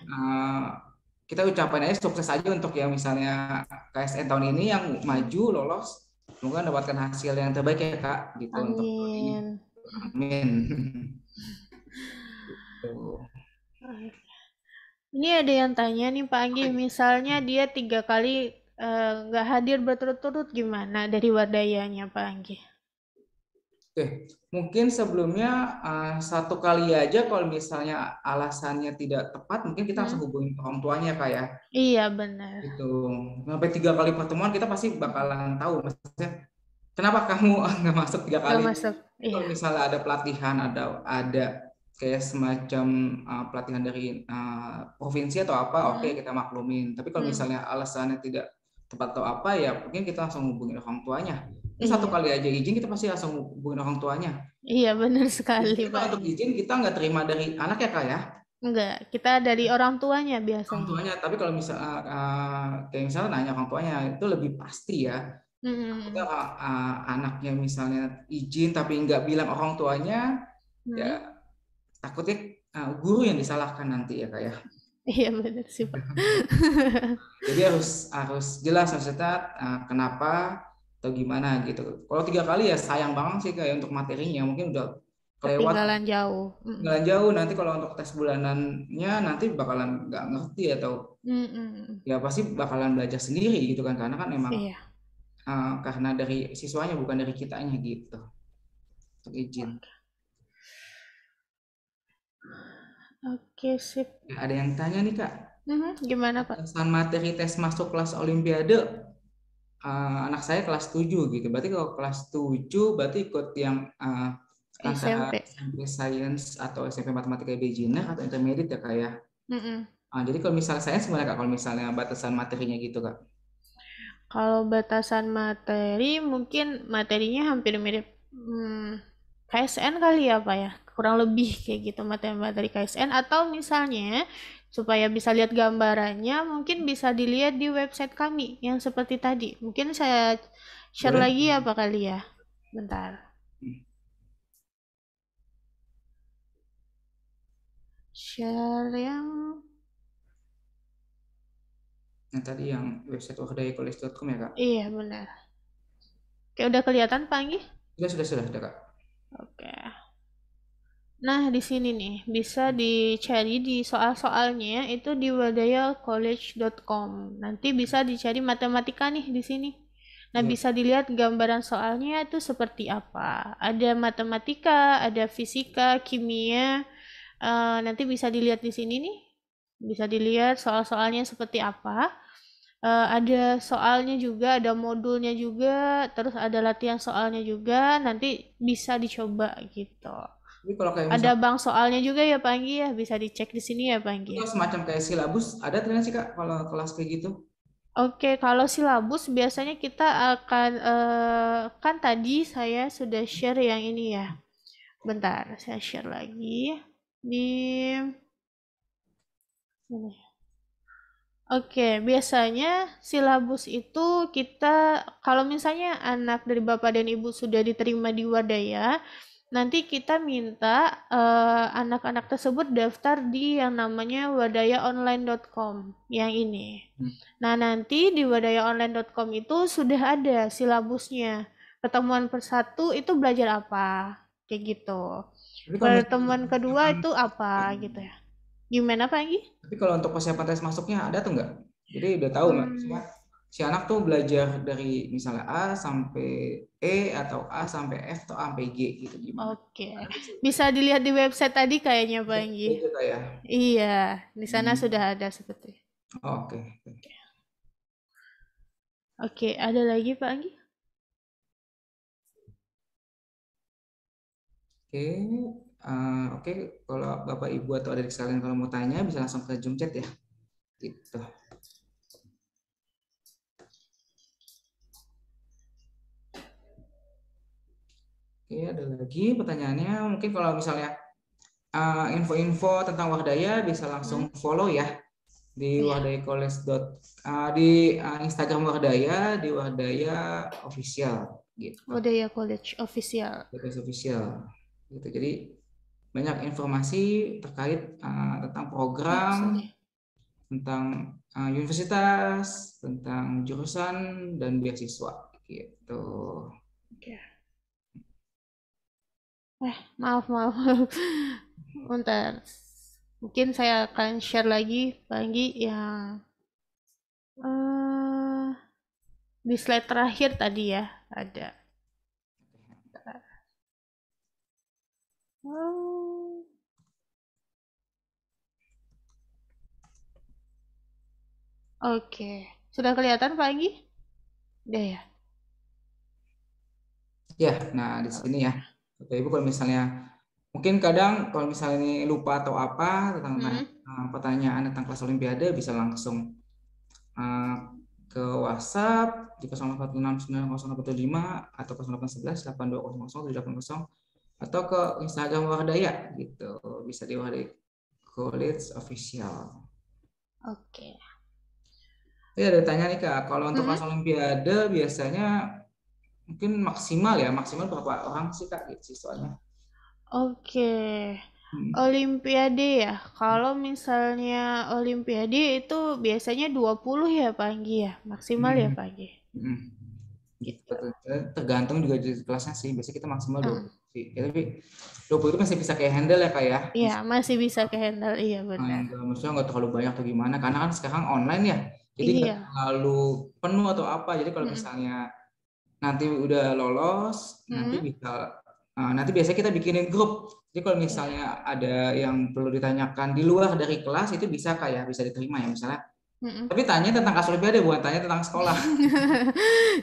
kita ucapin aja sukses aja untuk yang misalnya KSN tahun ini yang maju lolos. Semoga mendapatkan hasil yang terbaik ya Kak gitu untuk tahun ini. Amin. Amin. Gitu. Ini ada yang tanya nih Pak Anggi, misalnya dia 3 kali nggak hadir berturut-turut gimana dari wadayanya Pak Anggi? Oke, mungkin sebelumnya 1 kali aja kalau misalnya alasannya tidak tepat, mungkin kita langsung hubungin orang tuanya Kak ya. Iya benar. Gitu. Sampai 3 kali pertemuan kita pasti bakalan tahu maksudnya kenapa kamu nggak masuk 3 kali. Nggak masuk. Kalau Iya. misalnya ada pelatihan, ada kayak semacam pelatihan dari provinsi atau apa, oke kita maklumin. Tapi kalau misalnya alasannya tidak tepat atau apa ya, mungkin kita langsung hubungin orang tuanya. Ini 1 kali aja izin kita pasti langsung hubungin orang tuanya. Iya benar sekali Jadi Pak kalau untuk Anggi. izin kita nggak terima dari anak ya Kak ya. Enggak, kita dari orang tuanya Orang biasanya. tuanya, tapi kalau misalnya kayak misalnya nanya orang tuanya itu lebih pasti ya. Kita anaknya misalnya izin tapi nggak bilang orang tuanya, ya takutnya guru yang disalahkan nanti ya Kak ya. Iya benar sih Pak. Jadi harus jelas maksudnya kenapa atau gimana gitu. Kalau 3 kali ya sayang banget sih kayak untuk materinya mungkin udah kelewat. Ketinggalan jauh. Ketinggalan jauh nanti kalau untuk tes bulanannya nanti bakalan nggak ngerti atau ya pasti bakalan belajar sendiri gitu kan karena kan emang Iya. karena dari siswanya bukan dari kitanya gitu. Untuk izin. Oke, sip. Ada yang tanya nih Kak. Gimana Pak? Batasan materi tes masuk kelas Olimpiade anak saya kelas 7 gitu. Berarti kalau kelas 7 berarti ikut yang antara SMP Science atau SMP Matematika Beginner atau Intermediate ya Kak ya. Jadi kalau misalnya saya sebenarnya Kak, kalau misalnya batasan materinya gitu Kak. Kalau batasan materi mungkin materinya hampir mirip KSN kali ya Pak ya. Kurang lebih kayak gitu materi KSN atau misalnya supaya bisa lihat gambarannya mungkin bisa dilihat di website kami yang seperti tadi. Mungkin saya share lagi ya Pak kali ya. Bentar. Share yang tadi yang website wahdayacollege.com ya Kak? Iya benar. Oke, udah kelihatan Pak Anggi? Sudah Kak. Oke. Nah, di sini nih bisa dicari di soal-soalnya itu di wadayacollege.com. Nanti bisa dicari matematika nih di sini. Nah, bisa dilihat gambaran soalnya itu seperti apa. Ada matematika, ada fisika, kimia. Nanti bisa dilihat di sini nih. Bisa dilihat soal-soalnya seperti apa. Ada soalnya juga, ada modulnya juga, terus ada latihan soalnya juga. Nanti bisa dicoba gitu. Jadi kalau kayak ada bank soalnya juga ya Pak Anggi ya, bisa dicek di sini ya Pak Anggi. Semacam kayak silabus ada ternyata sih Kak kalau kelas kayak gitu. Oke, kalau silabus biasanya kita akan kan tadi saya sudah share yang ini ya. Bentar, saya share lagi di sini. Oke, biasanya silabus itu kita kalau misalnya anak dari Bapak dan Ibu sudah diterima di Wadaya, nanti kita minta anak-anak tersebut daftar di yang namanya wadayaonline.com yang ini. Nah, nanti di wadayaonline.com itu sudah ada silabusnya. Pertemuan persatu itu belajar apa? Kayak gitu. Pertemuan kedua itu apa gitu ya. Gimana Pak Anggi? Tapi kalau untuk persiapan tes masuknya ada tuh nggak? Jadi udah tahu nggak? Si anak tuh belajar dari misalnya A sampai atau A sampai F atau A sampai G gitu gimana? Oke. Bisa dilihat di website tadi kayaknya Pak Anggi. Itu kayak. Iya, di sana sudah ada seperti. Oke. Oke, ada lagi Pak Anggi? Oke. Kalau Bapak Ibu atau adik sekalian kalau mau tanya bisa langsung ke Zoom chat ya. Gitu. Oke, ada lagi pertanyaannya. Mungkin kalau misalnya info-info tentang Wardaya bisa langsung follow ya di Wardaya College di Instagram Wardaya di Wardaya Official gitu. Wardaya College Official. Gitu. Jadi banyak informasi terkait tentang program, tentang universitas, tentang jurusan dan beasiswa gitu. Oke. Maaf. Bentar. Mungkin saya akan share lagi Pak Anggi yang di slide terakhir tadi ya ada. Oke. Sudah kelihatan Pak Anggi? Udah ya? Ya, nah di sini ya. Bapak Ibu kalau misalnya mungkin kadang kalau misalnya ini lupa atau apa tentang pertanyaan tentang kelas Olimpiade bisa langsung ke WhatsApp di 08690085 atau 081182007800 atau ke Instagram Wardaya gitu. Bisa di Wardaya College Official. Oke. Ya, ada tanya nih Kak, kalau untuk kelas Olimpiade biasanya mungkin maksimal berapa orang sih Kak gitu siswanya? Oke. Olimpiade ya. Kalau misalnya Olimpiade itu biasanya 20 ya Pak Anggi ya. Maksimal ya Pak Anggi. Gitu. Tergantung juga di kelasnya sih. Biasanya kita maksimal 20 sih. Ya, tapi 20 itu masih bisa kayak handle ya Kak ya? Iya, masih bisa ke handle. Iya benar. Maksudnya nggak terlalu banyak atau gimana. Karena kan sekarang online ya. Jadi nggak terlalu penuh atau apa. Jadi kalau misalnya nanti udah lolos, nanti biasanya kita bikinin grup. Jadi kalau misalnya ada yang perlu ditanyakan di luar dari kelas itu bisa kayak bisa diterima ya misalnya. Tapi tanya tentang kelas Olimpiade bukan tanya tentang sekolah.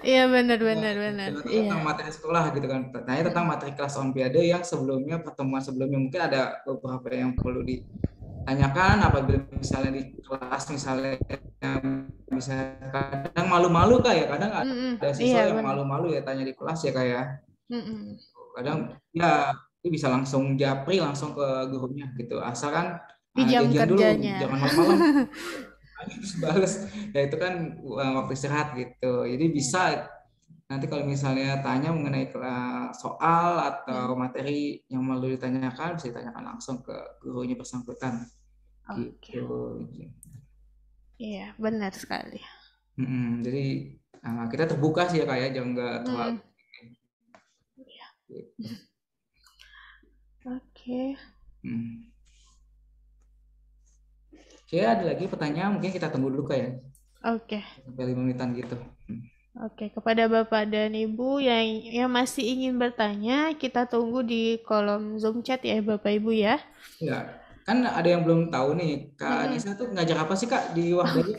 Iya benar. Tentang materi sekolah gitu kan. Tanya tentang materi kelas Olimpiade yang sebelumnya pertemuan sebelumnya mungkin ada beberapa yang perlu ditanyakan apabila misalnya di kelas misalnya bisa kadang malu-malu Kak ya, kadang ada siswa yang malu-malu ya tanya di kelas ya Kak ya. Kadang ya bisa langsung japri langsung ke gurunya gitu, asalkan di jam kerjanya dulu, jangan malam-malam terus balas ya itu kan waktu istirahat gitu. Jadi bisa nanti kalau misalnya tanya mengenai soal atau materi yang perlu ditanyakan bisa ditanyakan langsung ke gurunya bersangkutan. Gitu. Iya, benar sekali. Jadi kita terbuka sih ya Kak ya, jangan nggak terlalu. Oke. Oke, ada lagi pertanyaan mungkin kita tunggu dulu Kak ya. Oke. Sampai 5 menitan gitu. Oke, kepada Bapak dan Ibu yang masih ingin bertanya, kita tunggu di kolom Zoom chat ya Bapak Ibu ya. Ya. Kan ada yang belum tahu nih, Kak Anissa tuh ngajar apa sih Kak di Wardaya?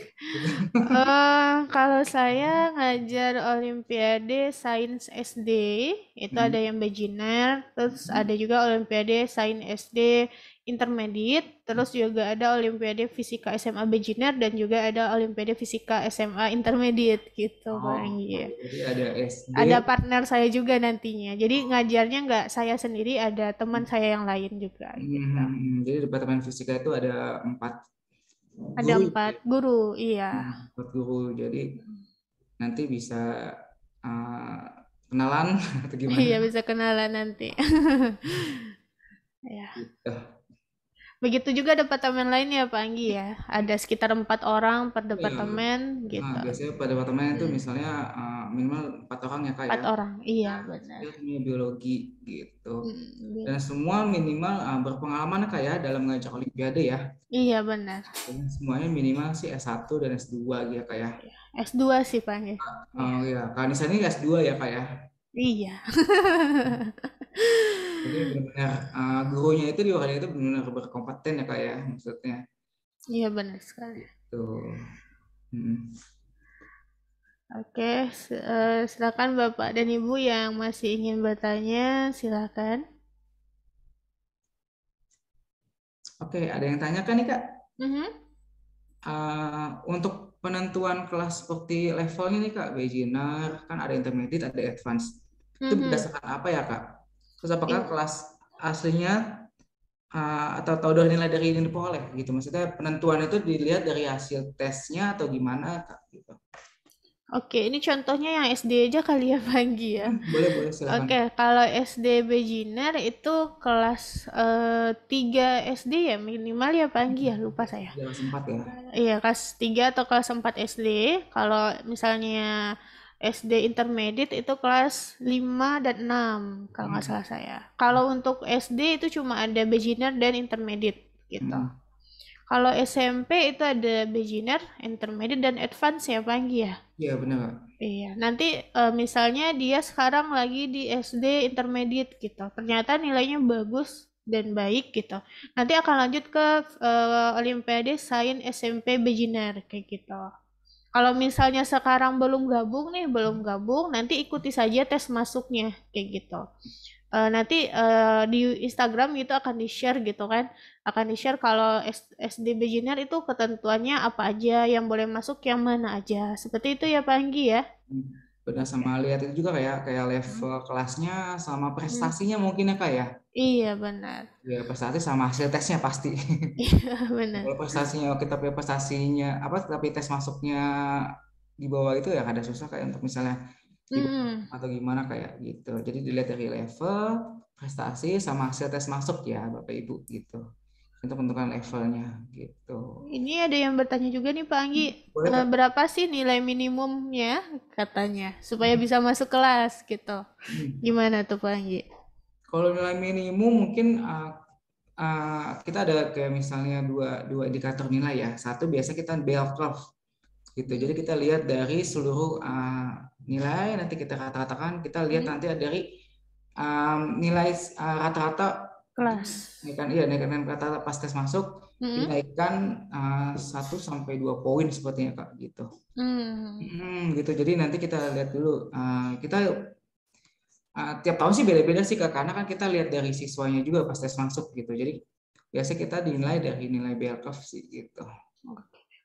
Kalau saya ngajar Olimpiade Sains SD, itu ada yang beginner, terus ada juga Olimpiade Sains SD Intermediate, terus juga ada Olimpiade Fisika SMA Beginner dan juga ada Olimpiade Fisika SMA Intermediate gitu Pak Anggi. Jadi ada SD. Ada partner saya juga nantinya. Jadi ngajarnya nggak saya sendiri, ada teman saya yang lain juga. Gitu. Jadi departemen fisika itu ada 4 ada 4 guru, iya. 4 guru, jadi nanti bisa kenalan atau gimana? Iya bisa kenalan nanti. Ya. Gitu. Begitu juga departemen lain ya Pak Anggi ya. Ada sekitar 4 orang per departemen gitu. Biasanya per departemen itu misalnya minimal 4 orang ya Kak ya. 4 orang, iya benar. Ilmu biologi gitu. Dan semua minimal berpengalaman Kak ya dalam mengajar Olimpiade ya. Iya benar. Dan semuanya minimal sih S1 dan S2 ya Kak ya. S2 sih Pak Anggi. Iya, Kak Anissa ini S2 ya Kak ya. Iya. Jadi benar-benar gurunya itu di Australia itu benar-benar berkompeten ya Kak ya maksudnya. Iya benar sekali. Tuh. Hmm. Oke, silakan Bapak dan Ibu yang masih ingin bertanya, silakan. Oke, ada yang tanyakan nih Kak? Mhm. Untuk penentuan kelas seperti levelnya nih Kak, beginner, kan ada intermediate, ada advance. Itu Mhm. berdasarkan apa ya Kak? Terus apakah In- kelas aslinya atau udah nilai dari ini diperoleh gitu? Maksudnya penentuan itu dilihat dari hasil tesnya atau gimana Kak? Gitu. Oke, ini contohnya yang SD aja kali ya Panggi ya. Boleh silakan. Oke, kalau SD beginner itu kelas 3 SD ya minimal ya Panggi ya, lupa saya. Jangan sempat ya. Iya, kelas 3 atau kelas 4 SD. Kalau misalnya SD intermediate itu kelas 5 dan 6 kalau nggak salah saya. Kalau untuk SD itu cuma ada beginner dan intermediate gitu. Kalau SMP itu ada beginner, intermediate, dan advance ya Panggi ya? Iya benar. Iya, nanti misalnya dia sekarang lagi di SD intermediate gitu. Ternyata nilainya bagus dan baik gitu. Nanti akan lanjut ke Olimpiade Sains SMP Beginner kayak gitu. Kalau misalnya sekarang belum gabung, nanti ikuti saja tes masuknya kayak gitu. Nanti di Instagram gitu akan di-share gitu kan, akan di-share kalau SD beginner itu ketentuannya apa aja, yang boleh masuk yang mana aja, seperti itu ya Pak Anggi ya. Benar, sama lihat itu juga kayak level kelasnya sama prestasinya mungkin ya Kak ya. Iya benar. Ya prestasi sama hasil tesnya pasti. Iya benar. Kalau prestasinya kita punya prestasinya apa tapi tes masuknya di bawah itu ya ada susah kayak untuk misalnya atau gimana kayak gitu. Jadi dilihat dari level, prestasi sama hasil tes masuk ya Bapak Ibu gitu. Untuk menentukan levelnya gitu. Ini ada yang bertanya juga nih Pak Anggi, Boleh Kak? berapa sih nilai minimumnya katanya supaya bisa masuk kelas gitu. Gimana tuh Pak Anggi? Kalau nilai minimum mungkin kita ada kayak misalnya dua indikator nilai ya. Satu biasa kita bell curve gitu. Jadi kita lihat dari seluruh nilai, nanti kita katakan kita lihat nanti dari nilai rata-rata Kelas. naikkan rata-rata pas tes masuk dinaikkan 1 sampai 2 poin sepertinya Kak gitu. Gitu. Jadi nanti kita lihat dulu kita tiap tahun sih beda-beda sih Kak, karena kan kita lihat dari siswanya juga pas tes masuk gitu. Jadi biasanya kita dinilai dari nilai bell curve sih gitu.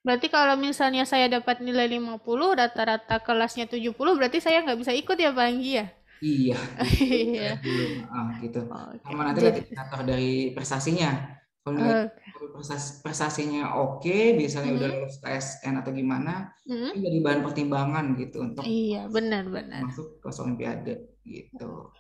Berarti kalau misalnya saya dapat nilai 50, rata-rata kelasnya 70, berarti saya nggak bisa ikut ya Pak Anggi ya? Iya, Iya. gitu. Oke. Sama nanti lihat indikator dari prestasinya. Kalau nilai prestasinya oke, misalnya udah lulus KSN atau gimana, itu jadi bahan pertimbangan gitu untuk Iya, benar-benar. masuk kelas Olimpiade gitu.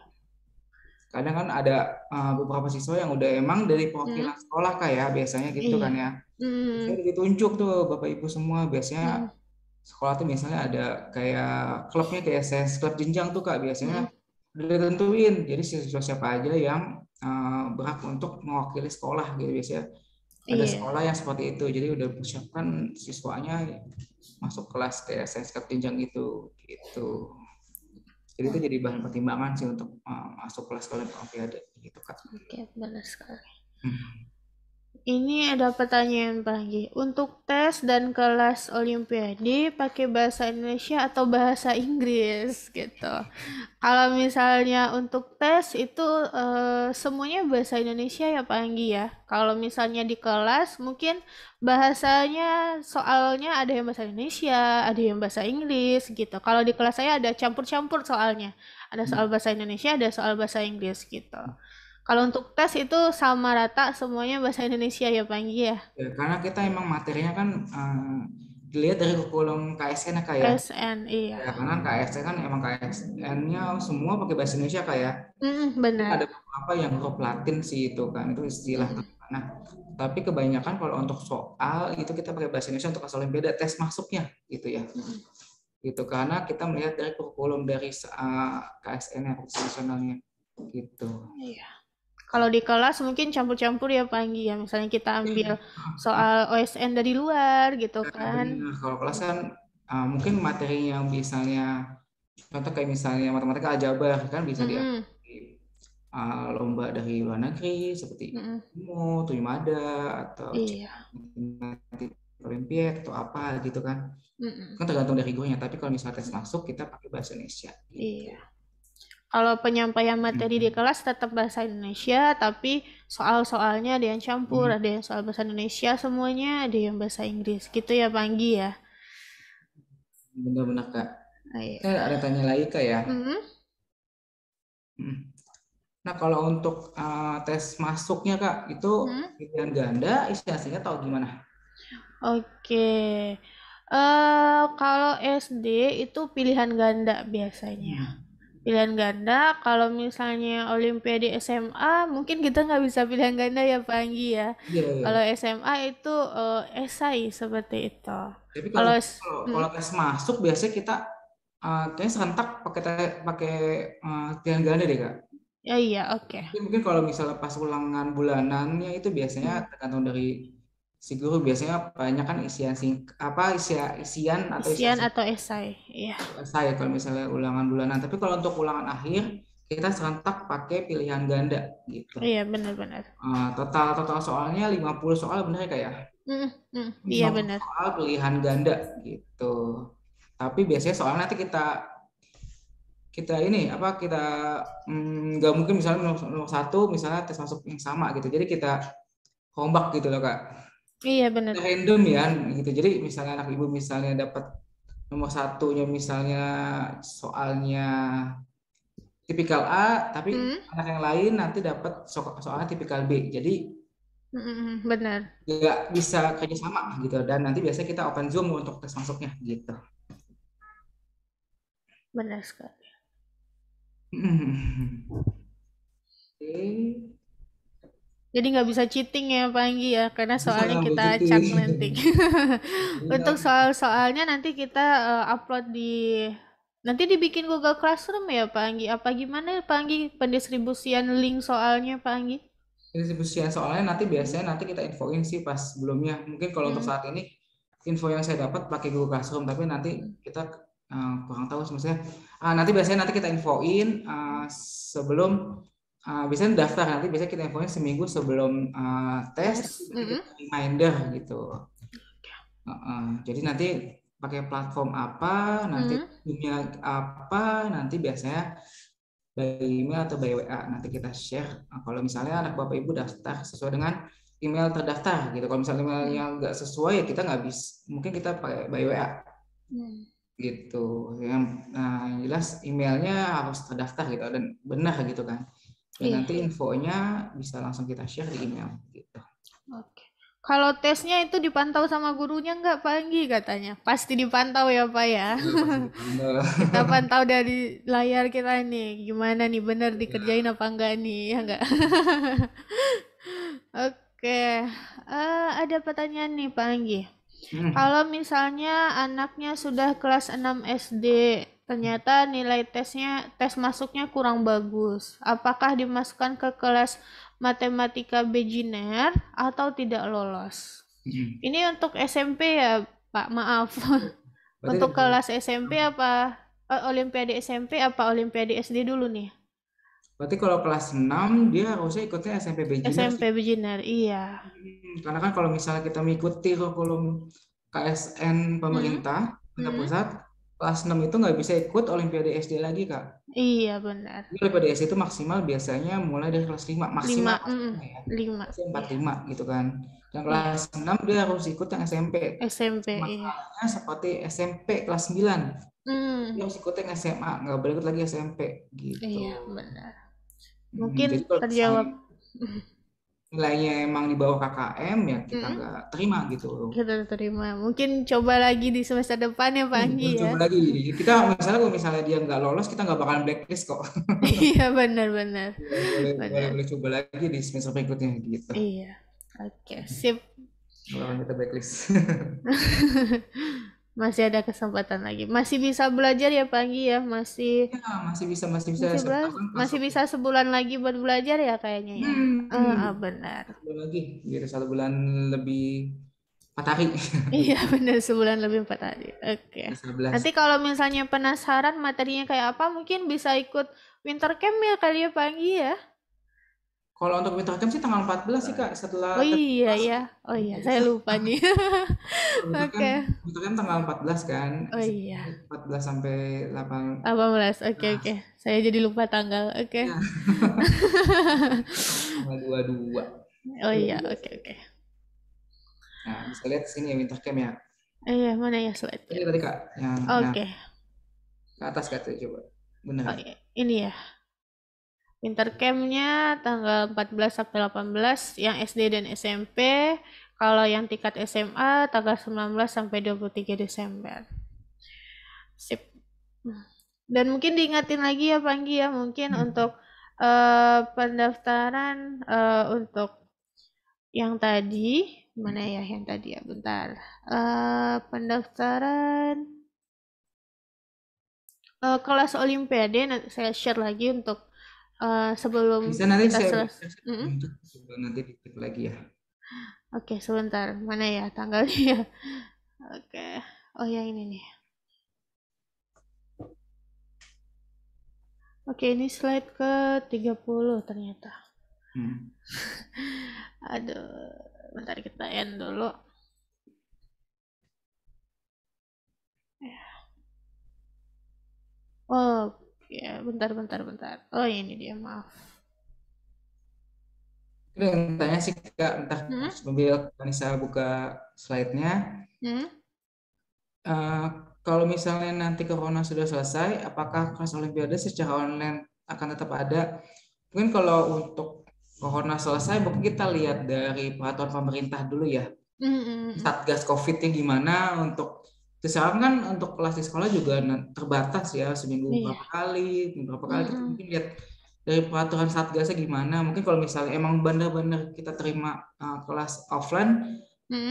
Kadang kan ada beberapa siswa yang udah emang dari perwakilan sekolah kayak biasanya gitu kan ya. Biasanya ditunjuk tuh Bapak Ibu semua, biasanya sekolah tuh misalnya ada kayak klubnya kayak science club jenjang tuh Kak, biasanya udah ditentuin. Jadi siswa siapa aja yang berhak untuk mewakili sekolah gitu biasanya. Ada sekolah yang seperti itu. Jadi udah persiapkan siswanya masuk kelas kayak science club jenjang gitu. Jadi itu jadi bahan pertimbangan sih untuk masuk kelas Olimpiade gitu Kak. Oke, benar sekali. Ini ada pertanyaan Pak Anggi. Untuk tes dan kelas Olimpiade pakai bahasa Indonesia atau bahasa Inggris gitu. Kalau misalnya untuk tes itu semuanya bahasa Indonesia ya Pak Anggi ya. Kalau misalnya di kelas mungkin bahasanya soalnya ada yang bahasa Indonesia, ada yang bahasa Inggris gitu. Kalau di kelas saya ada campur-campur soalnya. Ada soal bahasa Indonesia, ada soal bahasa Inggris gitu. Kalau untuk tes itu sama rata semuanya bahasa Indonesia ya Pak Anggi ya? Ya, karena kita emang materinya kan dilihat dari kurikulum KSN ya Kak ya. KSN, iya. Ya, karena KSN kan emang KSN-nya semua pakai bahasa Indonesia Kak ya. Benar. Ada beberapa yang huruf Latin sih itu kan, itu istilah. Nah, tapi kebanyakan kalau untuk soal itu kita pakai bahasa Indonesia untuk asal Olimpiade tes masuknya gitu ya. Gitu karena kita melihat dari kurikulum dari KSN-nya profesionalnya gitu. Iya. Kalau di kelas mungkin campur-campur ya Pak Anggi ya, misalnya kita ambil soal OSN dari luar gitu kan. Kalau kelas kan mungkin materi yang misalnya Contoh kayak misalnya matematika aljabar kan bisa Mm-mm. diambil lomba dari luar negeri seperti Mm-mm. IMO, Tuimada atau Iya. Matematik Olimpiade atau apa gitu kan. Mm-mm. Kan tergantung dari gurunya, tapi kalau misalnya tes masuk kita pakai bahasa Indonesia gitu. Iya. Kalau penyampaian materi di kelas tetap bahasa Indonesia, tapi soal-soalnya ada yang campur, ada yang soal bahasa Indonesia semuanya, ada yang bahasa Inggris. Gitu ya, Panggi ya? Benar-benar Kak. Iya. Saya ada tanya lagi Kak ya. Mm-mm. Hmm. Nah kalau untuk tes masuknya Kak, itu pilihan ganda, isi aslinya atau gimana? Oke. Kalau SD itu pilihan ganda biasanya. Pilihan ganda, kalau misalnya Olimpiade SMA, mungkin kita nggak bisa pilihan ganda ya, Pak Anggi ya. Iya, iya. Kalau SMA itu esai seperti itu. Tapi Kalau kalau tes masuk biasanya kita kayaknya serentak pakai pilihan ganda deh Kak. ya iya, oke. Mungkin kalau misalnya pas ulangan bulanannya itu biasanya tergantung dari si guru, biasanya banyak kan isian atau Isian atau esai, iya. saya kalau misalnya ulangan bulanan. Tapi kalau untuk ulangan akhir kita serentak pakai pilihan ganda gitu. Iya, benar-benar. Total soalnya 50 soal benar ya Kak ya? Iya 50 benar. soal pilihan ganda gitu. Tapi biasanya soalnya nanti kita ini apa kita nggak mungkin misalnya nomor 1 misalnya tes masuk yang sama gitu, jadi kita rombak gitu loh Kak. Iya benar. Random ya gitu, jadi misalnya anak ibu misalnya dapat nomor 1-nya misalnya soalnya tipikal A, tapi anak yang lain nanti dapat soalnya tipikal B, jadi benar. nggak bisa kerja sama gitu, dan nanti biasanya kita open Zoom untuk tes masuknya gitu. Benar sekali. Oke. Jadi nggak bisa cheating ya Pak Anggi ya, karena soalnya ngambil kita cheating. acak nanti. Untuk soal-soalnya nanti kita upload nanti dibikin Google Classroom ya Pak Anggi. Apa gimana ya Pak Anggi pendistribusian link soalnya Pak Anggi? Pendistribusian soalnya nanti biasanya nanti kita infoin sih pas sebelumnya. Mungkin kalau untuk saat ini info yang saya dapat pakai Google Classroom, tapi nanti kita kurang tahu maksudnya. Nanti biasanya kita infoin sebelum biasanya daftar, nanti biasanya kita infoin seminggu sebelum tes, reminder gitu. Jadi nanti pakai platform apa, nanti dunia apa, nanti biasanya by email atau by WA nanti kita share. Kalau misalnya anak bapak ibu daftar sesuai dengan email terdaftar gitu. Kalau misalnya emailnya nggak sesuai ya kita nggak bisa, mungkin kita pakai by WA gitu. Yang jelas emailnya harus terdaftar gitu dan benar gitu kan. Dan nanti infonya bisa langsung kita share di email gitu. Oke. Kalau tesnya itu dipantau sama gurunya nggak Pak Anggi katanya? Pasti dipantau ya Pak ya? Kita pantau dari layar kita nih, gimana nih bener dikerjain apa enggak nih, ya enggak? Oke, ada pertanyaan nih Pak Anggi. Kalau misalnya anaknya sudah kelas 6 SD, ternyata nilai tes masuknya kurang bagus, apakah dimasukkan ke kelas matematika beginner atau tidak lolos? Ini untuk SMP ya Pak, maaf. Untuk kelas SMP apa Olimpiade SMP apa Olimpiade SD dulu nih? Berarti kalau kelas 6 dia harusnya ikutnya SMP beginner. SMP beginner, iya. Karena kan kalau misalnya kita mengikuti kurikulum KSN pemerintah, pusat, kelas 6 itu nggak bisa ikut Olimpiade SD lagi, Kak. Iya, benar. Olimpiade SD itu maksimal biasanya mulai dari kelas 5, maksimal 5. 45 gitu kan. Dan kelas 6 dia harus ikut yang SMP. SMP, makanya seperti SMP kelas 9. Dia harus ikut yang SMA, nggak boleh ikut lagi SMP gitu. Iya, benar. Mungkin terjawab. Nilainya emang di bawah KKM ya kita nggak terima gitu. Kita terima. Mungkin coba lagi di semester depan ya Pak Anggi ya. Coba lagi. Kita kalau misalnya dia nggak lolos kita nggak bakalan blacklist kok. Iya benar-benar. Boleh coba lagi di semester berikutnya gitu. Iya. Oke, sip. Kalau kita blacklist. Masih ada kesempatan lagi. Masih bisa belajar ya Pak Anggi ya? Masih bisa. Masih bisa sebulan lagi buat belajar ya kayaknya ya. Benar. Sebulan lagi, biar 1 bulan lebih 4 hari. Iya benar, sebulan lebih 4 hari. Oke. 11. Nanti kalau misalnya penasaran materinya kayak apa, mungkin bisa ikut winter camp ya kali ya Pak Anggi ya. Kalau untuk winter camp sih tanggal 14 sih Kak, setelah Oh iya kelas. ya. Oh iya, saya lupa nih. Oke. Winter camp tanggal 14 kan. Oh iya. 14 sampai 8. 18. Oke. Saya jadi lupa tanggal. Oke. Ya. Tanggal 22. Oh iya, oke. Nah, bisa lihat sini ya winter camp ya. Iya, mana ya Ini slide-nya? tadi Kak, yang Oke. ke atas Kak tuh, coba. Benar. Oh, ini ya. Winter camp-nya tanggal 14 sampai 18 yang SD dan SMP. Kalau yang tingkat SMA tanggal 19 sampai 23 Desember. Sip. Dan mungkin diingatin lagi ya Pak Anggi ya, mungkin untuk pendaftaran untuk yang tadi, mana ya yang tadi ya, bentar. Pendaftaran kelas Olimpiade nanti saya share lagi untuk sebelum Bisa nanti kita saya selesai. untuk sebelum nanti diklik lagi ya. Oke, sebentar. Mana ya tanggalnya? Oke. Oh ya ini nih. Oke, ini slide ke 30 ternyata. Aduh, bentar kita end dulu. Oke, bentar. Oh ini dia, maaf. Itu yang tanya sih Kak, bentar sambil Vanessa buka slide-nya. Kalau misalnya nanti corona sudah selesai, apakah kelas Olimpiade secara online akan tetap ada? Mungkin kalau untuk corona selesai, mungkin kita lihat dari peraturan pemerintah dulu ya. Satgas COVID-nya gimana untuk sekarang kan untuk kelas di sekolah juga terbatas ya, seminggu berapa kali kita mungkin lihat dari peraturan Satgasnya gimana. Mungkin kalau misalnya emang benar-benar kita terima kelas offline,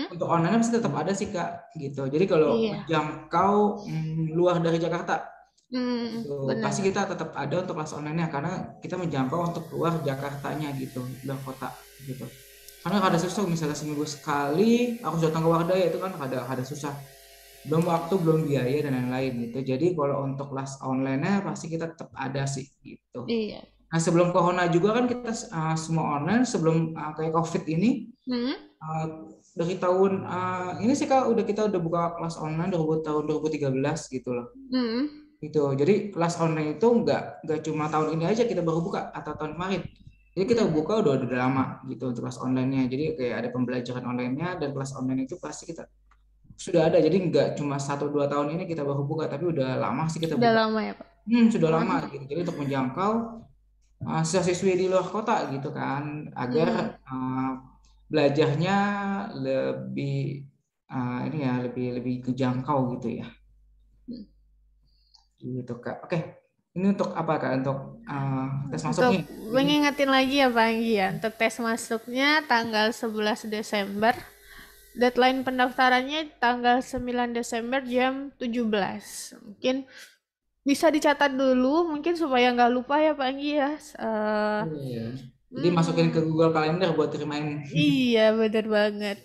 untuk online pasti tetap ada sih Kak, gitu. Jadi kalau menjangkau luar dari Jakarta, pasti kita tetap ada untuk kelas online-nya karena kita menjangkau untuk luar Jakartanya gitu, luar kota gitu. Karena ada susah misalnya seminggu sekali harus datang ke Wardaya, itu kan ada susah. Belum waktu, belum biaya dan lain-lain gitu. Jadi kalau untuk kelas online-nya pasti kita tetap ada sih gitu. Iya. Nah sebelum corona juga kan kita semua online, sebelum kayak COVID ini dari tahun ini sih Kak kita udah buka kelas online tahun 2013 gitu loh. Gitu. Jadi kelas online itu nggak cuma tahun ini aja kita baru buka atau tahun kemarin. Jadi kita buka udah lama gitu untuk kelas online-nya. Jadi kayak ada pembelajaran online-nya dan kelas online itu pasti kita sudah ada. Jadi nggak cuma 1-2 tahun ini kita baru buka, tapi udah lama sih kita buka. Udah lama ya Pak? Sudah lama gitu. Jadi untuk menjangkau siswa-siswi di luar kota gitu kan, agar belajarnya lebih lebih kejangkau gitu ya. Gitu Kak. Oke. Ini untuk apa Kak? Untuk tes masuknya? Untuk mengingetin lagi ya Pak Anggi ya, untuk tes masuknya tanggal 11 Desember. Deadline pendaftarannya tanggal 9 Desember jam 17. Mungkin bisa dicatat dulu mungkin supaya nggak lupa ya Pak Anggi ya. Jadi masukin ke Google Calendar buat remind. Iya benar banget.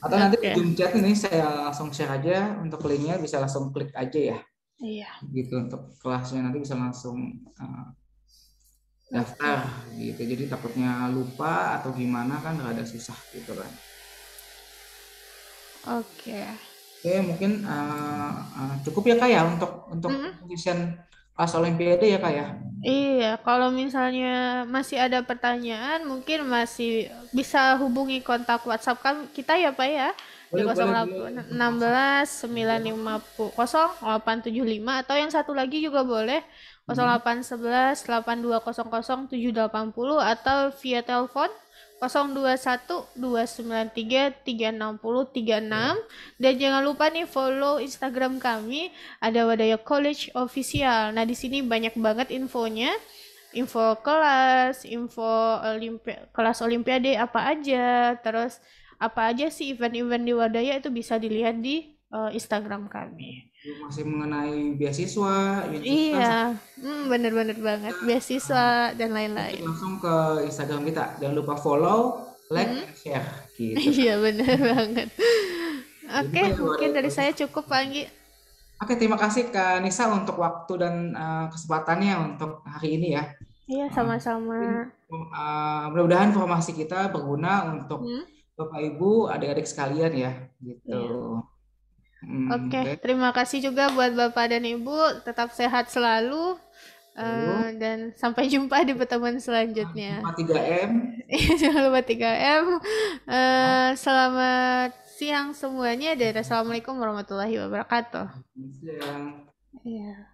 Atau nanti di Zoom chat ini saya langsung share aja untuk linknya, bisa langsung klik aja ya. Iya. Gitu untuk kelasnya nanti bisa langsung daftar gitu. Jadi takutnya lupa atau gimana kan rada susah gitu kan. Oke, mungkin cukup ya Kak ya untuk pengisian kelas Olimpiade ya Kak ya. Iya, kalau misalnya masih ada pertanyaan mungkin masih bisa hubungi kontak WhatsApp kita ya Pak ya. Di 0816 950 0875 atau yang satu lagi juga boleh 0811 8200 780 atau via telepon 021 293 360 36. Dan jangan lupa nih follow Instagram kami, ada Wadaya College Official. Nah di sini banyak banget infonya, info kelas, info kelas Olimpiade apa aja, terus apa aja sih event-event di Wadaya itu bisa dilihat di Instagram kami. Masih mengenai beasiswa, iya, bener-bener banget, beasiswa dan lain-lain. Langsung ke Instagram kita, jangan lupa follow, like, and share. Gitu. Iya bener banget. Oke, mungkin dari saya cukup Pak Anggi. Oke, terima kasih Kak Nisa untuk waktu dan kesempatannya untuk hari ini ya. Iya, sama-sama. Mudah-mudahan informasi kita berguna untuk Hmm, Bapak Ibu, adik-adik sekalian ya, gitu. iya. Hmm, Oke, baik. terima kasih juga buat Bapak dan Ibu. Tetap sehat selalu. Dan sampai jumpa di pertemuan selanjutnya. 3M. Jangan lupa 3M. Selamat siang semuanya dan assalamualaikum warahmatullahi wabarakatuh. Siang. Iya.